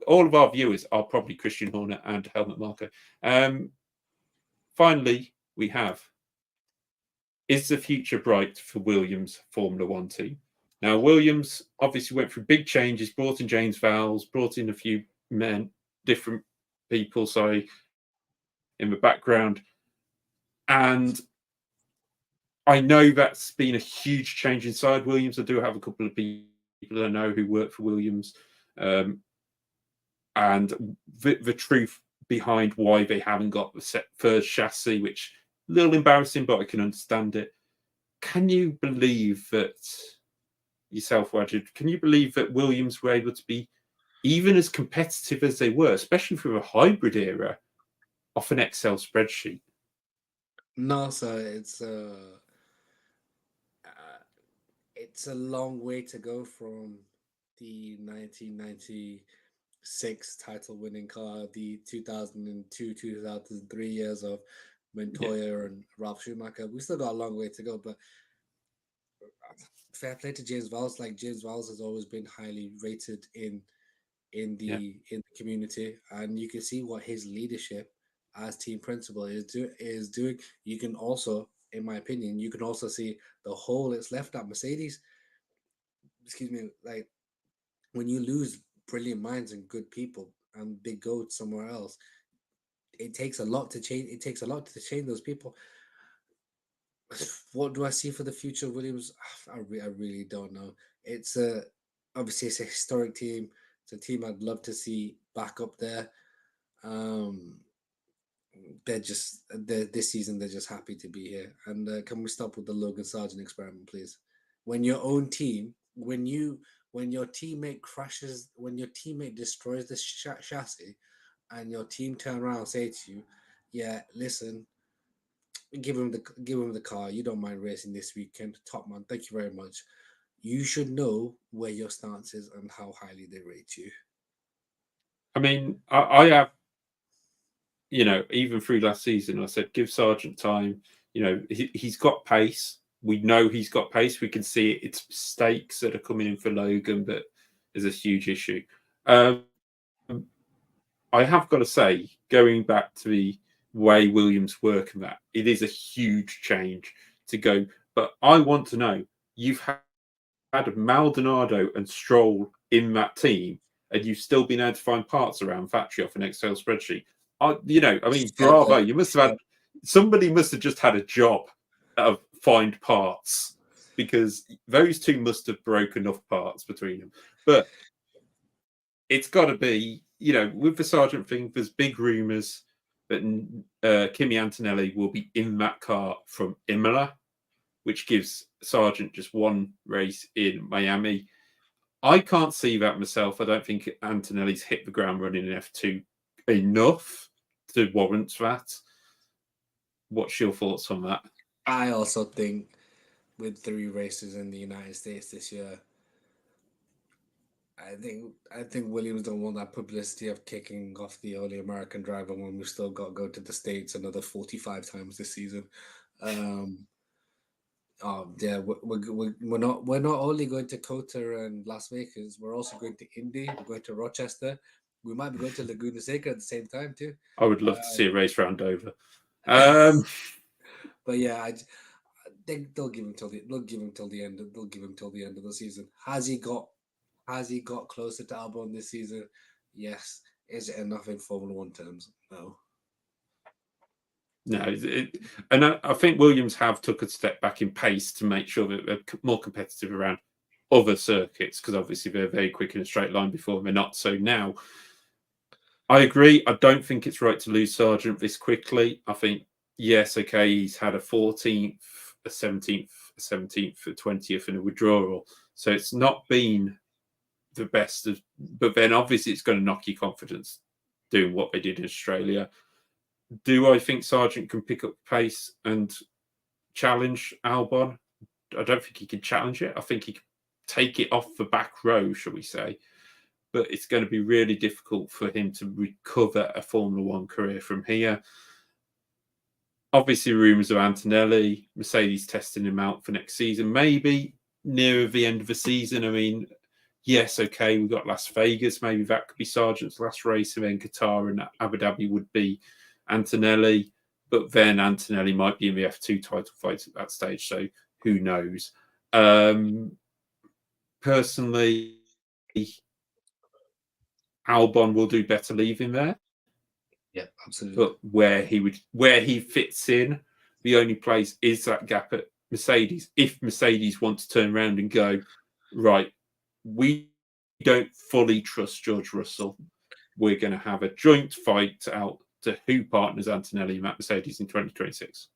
all of our viewers are probably Christian Horner and Helmut Marko. Finally, we have, is the future bright for Williams Formula One team? Now, Williams obviously went through big changes, brought in James Vowles, brought in a few different people, in the background. And I know that's been a huge change inside Williams. I do have a couple of people I know who work for Williams. And the truth behind why they haven't got the first chassis, which a little embarrassing, but I can understand it. Can you believe that yourself, Wajid? Can you believe that Williams were able to be even as competitive as they were, especially through a hybrid era, off an Excel spreadsheet? No, so it's a long way to go from the 1996 title winning car, the 2002 2003 years of Montoya and Ralph Schumacher. We still got a long way to go, but fair play to James Vowles. Like, James Vowles has always been highly rated in the community, and you can see what his leadership as team principal is doing. You can also, in my opinion, you can also see the hole it's left at Mercedes. Excuse me, like, when you lose brilliant minds and good people and they go somewhere else, it takes a lot to change. It takes a lot to change those people. What do I see for the future of Williams? I really don't know. It's obviously it's a historic team. It's a team I'd love to see back up there. This season they're just happy to be here. And can we stop with the Logan Sargent experiment, please? When your own team, when your teammate crashes, when your teammate destroys the chassis, and your team turn around and say to you, "Yeah, listen, give him the car. You don't mind racing this weekend, top man. Thank you very much." You should know where your stance is and how highly they rate you. I mean, I have, even through last season, I said, give Sargent time. He's got pace. We know he's got pace. We can see it. It's mistakes that are coming in for Logan, but there's a huge issue. I have got to say, going back to the way Williams work and that, it is a huge change to go. But I want to know, you've had Maldonado and Stroll in that team, and you've still been able to find parts around factory off an Excel spreadsheet. Bravo! You must have had somebody must have just had a job of find parts, because those two must have broken enough parts between them. But it's got to be, with the Sargent thing, there's big rumours that Kimi Antonelli will be in that car from Imola, which gives Sargent just one race in Miami. I can't see that myself. I don't think Antonelli's hit the ground running in F2 enough to warrant that. What's your thoughts on that? I also think with 3 races in the United States this year, I think Williams don't want that publicity of kicking off the only American driver when we've still got to go to the States another 45 times this season. Um, yeah, we're not only going to Kota and Las Vegas, we're also going to Indy. We're going to Rochester. We might be going to Laguna Seca at the same time too. I would love to see a race round Dover. But yeah, they'll give him till the end. They'll give him till the end of the season. Has he got closer to Albon this season? Yes. Is it enough in Formula One terms? No. No, and I think Williams have took a step back in pace to make sure that they're more competitive around other circuits, because obviously they're very quick in a straight line before, they're not so now. I agree. I don't think it's right to lose Sargent this quickly. I think, yes, okay, he's had a 14th, a 17th, a 17th, a 20th, and a withdrawal. So it's not been the best of, but then obviously it's going to knock your confidence doing what they did in Australia. Do I think Sargent can pick up pace and challenge Albon? I don't think he can challenge it. I think he can take it off the back row, shall we say. But it's going to be really difficult for him to recover a Formula One career from here. Obviously, rumours of Antonelli, Mercedes testing him out for next season, maybe nearer the end of the season. I mean, yes, okay, we've got Las Vegas. Maybe that could be Sargent's last race, and then Qatar and Abu Dhabi would be Antonelli. But then Antonelli might be in the F2 title fight at that stage. So who knows? Personally, Albon will do better leaving there. Yeah, absolutely. But where he fits in, the only place is that gap at Mercedes. If Mercedes want to turn around and go, right, we don't fully trust George Russell, we're going to have a joint fight out to who partners Antonelli and Matt Mercedes in 2026.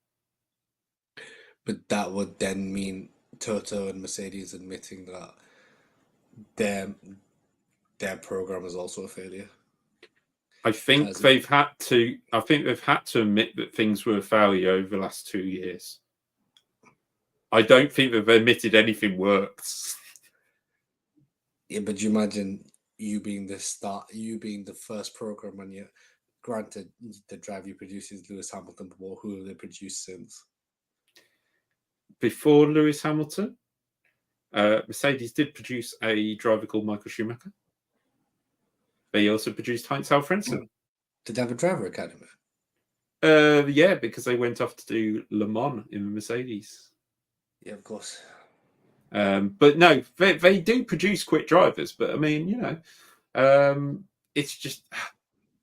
But that would then mean Toto and Mercedes admitting that their program is also a failure. I think they've had to admit that things were a failure over the last 2 years. I don't think they've admitted anything works. Yeah, but you imagine you being the first program, and yet, granted, the driver you produce is Lewis Hamilton, but who have they produced since? Before Lewis Hamilton, Mercedes did produce a driver called Michael Schumacher. They also produced Heinz Alfredson. Did they have a driver academy? Yeah, because they went off to do Le Mans in the Mercedes. Yeah, of course. But no, they do produce quick drivers. But I mean, you know, it's just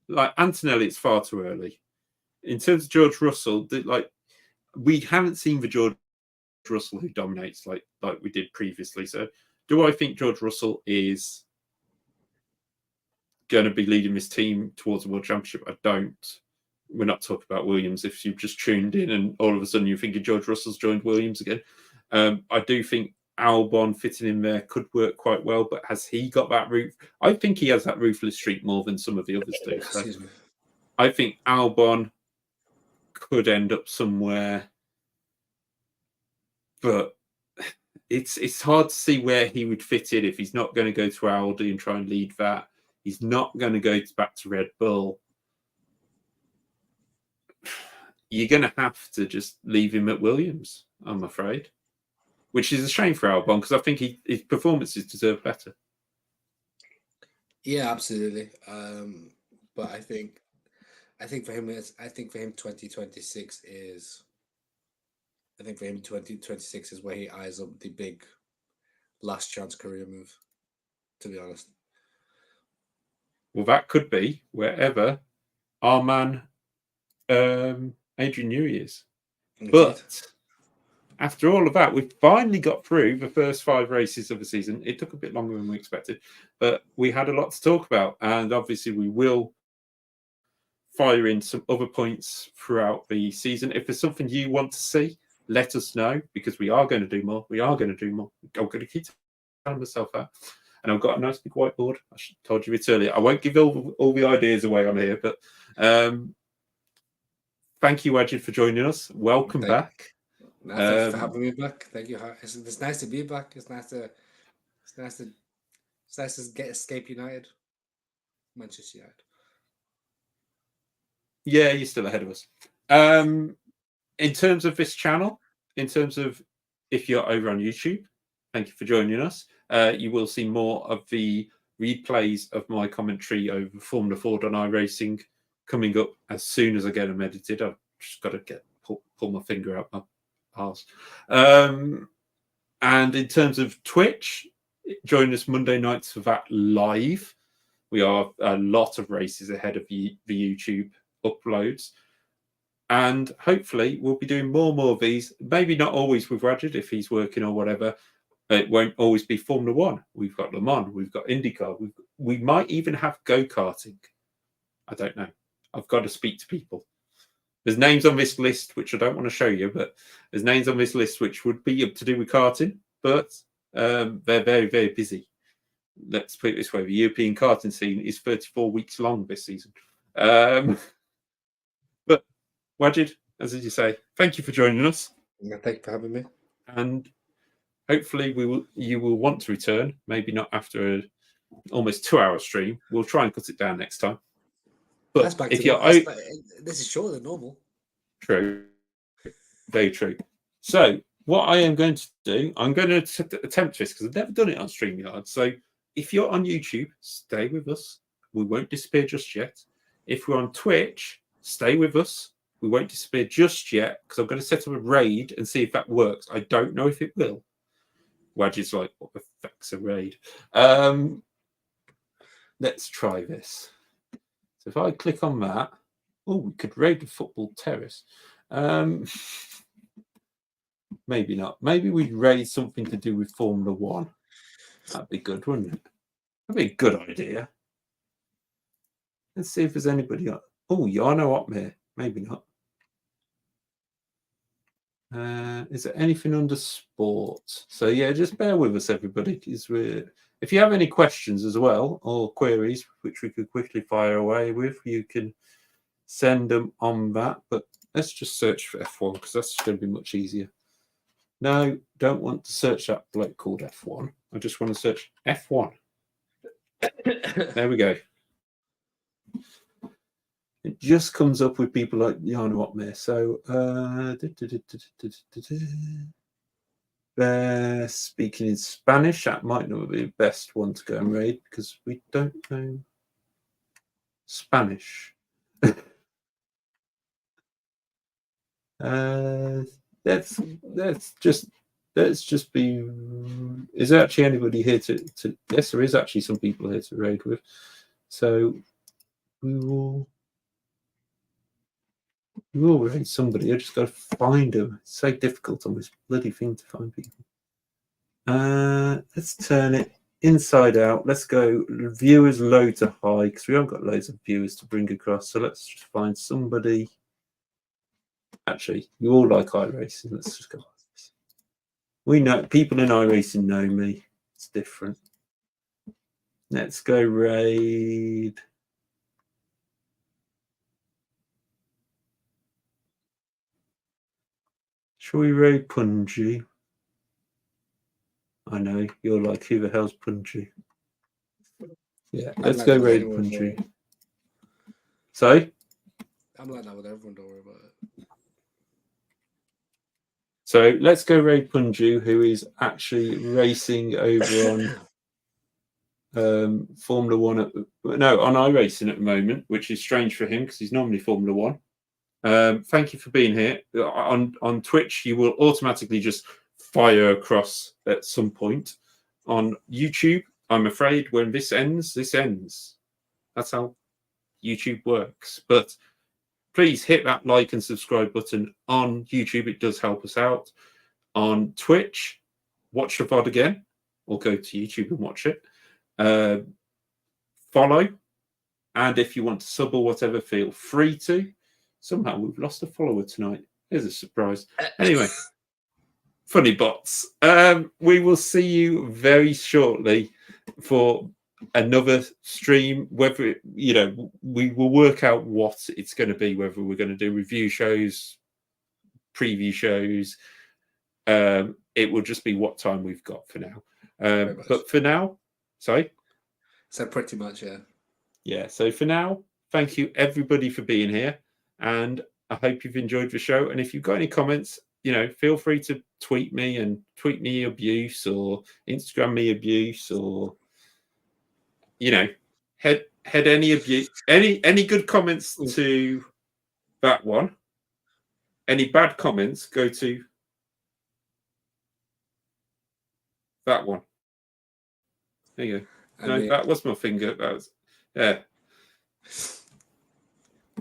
like Antonelli. It's far too early. In terms of George Russell, we haven't seen the George Russell who dominates like we did previously. So, do I think George Russell is going to be leading this team towards the World Championship? I don't. We're not talking about Williams. If you've just tuned in and all of a sudden you're thinking George Russell's joined Williams again, I do think Albon fitting in there could work quite well. But has he got that roof? I think he has that ruthless streak more than some of the others do. So Excuse me. I think Albon could end up somewhere, but it's hard to see where he would fit in if he's not going to go to Audi and try and lead that. He's not going to go back to Red Bull. You're going to have to just leave him at Williams, I'm afraid, which is a shame for Albon because I think his performances deserve better. Yeah, absolutely. But I think for him, 2026 is. I think for him, 2026 is where he eyes up the big last chance career move. To be honest. Well, that could be wherever our man Adrian Newey is. Indeed. But after all of that, we finally got through the first 5 races of the season. It took a bit longer than we expected, but we had a lot to talk about. And obviously, we will fire in some other points throughout the season. If there's something you want to see, let us know, because we are going to do more. I'm going to keep telling myself that. And I've got a nice big whiteboard. I told you it earlier. I won't give all the ideas away on here, but thank you, Wajid, for joining us. Welcome back. Thanks for having me back. Thank you. It's nice to be back. It's nice to So let's just get Escape United. Manchester United. Yeah, you're still ahead of us. In terms of this channel, in terms of if you're over on YouTube, thank you for joining us. You will see more of the replays of my commentary over Formula Ford on iRacing coming up as soon as I get them edited. I've just got to pull my finger out my arse. And in terms of Twitch, join us Monday nights for that live. We are a lot of races ahead of the YouTube uploads. And hopefully we'll be doing more and more of these. Maybe not always with Wajid if he's working or whatever. It won't always be Formula One. We've got Le Mans. We've got IndyCar. We might even have go-karting. I don't know. I've got to speak to people. There's names on this list which I don't want to show you, but there's names on this list which would be to do with karting, but they're very, very busy. Let's put it this way: the European karting scene is 34 weeks long this season. But Wajid, as did you say, thank you for joining us. Yeah, thank you for having me. And hopefully you will want to return, maybe not after an almost 2-hour stream. We'll try and cut it down next time. But That's back if to you're this is shorter than normal. True. Very true. So what I am going to do, I'm going to attempt this because I've never done it on StreamYard. So if you're on YouTube, stay with us. We won't disappear just yet. If we're on Twitch, stay with us. We won't disappear just yet because I'm going to set up a raid and see if that works. I don't know if it will. Wajid's like, what the fuck's a raid? Let's try this. So if I click on that, oh, we could raid the football terrace. Maybe not. Maybe we'd raid something to do with Formula One. That'd be good, wouldn't it? That'd be a good idea. Let's see if there's anybody on. Oh, Yarno Opmere. Maybe not. Is there anything under sport? So yeah, just bear with us, everybody. If you have any questions as well or queries, which we could quickly fire away with, you can send them on that. But let's just search for F1 because that's going to be much easier. No, don't want to search that bloke called F1. I just want to search F1. There we go. It just comes up with people like Jan Watmere. So, they're speaking in Spanish. That might not be the best one to go and raid because we don't know Spanish. Let's just be. Is there actually anybody here to? Yes, there is actually some people here to raid with. So we will raid somebody. I just got to find them. It's so difficult on this bloody thing to find people. Let's turn it inside out. Let's go viewers low to high because we haven't got loads of viewers to bring across. So let's just find somebody. Actually, you all like iRacing. Let's just go. We know people in iRacing know me. It's different. Let's go raid. Shall we raid Punji? I know you're like, who the hell's Punji? Yeah, let's go raid Punji. Sorry? I'm like that with everyone. Don't worry about it. So let's go raid Punju, who is actually racing over on Formula One on iRacing at the moment, which is strange for him because he's normally Formula One. Thank you for being here. On Twitch, you will automatically just fire across at some point. On YouTube, I'm afraid when this ends, this ends. That's how YouTube works. But please hit that like and subscribe button on YouTube. It does help us out. On Twitch, watch the VOD again, or go to YouTube and watch it. Follow. And if you want to sub or whatever, feel free to. Somehow we've lost a follower tonight. Here's a surprise. Anyway, funny bots. We will see you very shortly for another stream. Whether we will work out what it's going to be, whether we're going to do review shows, preview shows. It will just be what time we've got for now. But for now, sorry. So pretty much, yeah. Yeah. So for now, thank you everybody for being here, and I hope you've enjoyed the show. And if you've got any comments, feel free to tweet me abuse or Instagram me abuse, or head any abuse, any good comments to that one. Any bad comments go to that one. There you go. No, that was my finger. That was, yeah.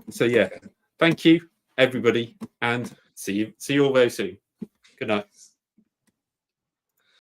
So yeah, Okay. thank you everybody, and see you all very soon. Good night.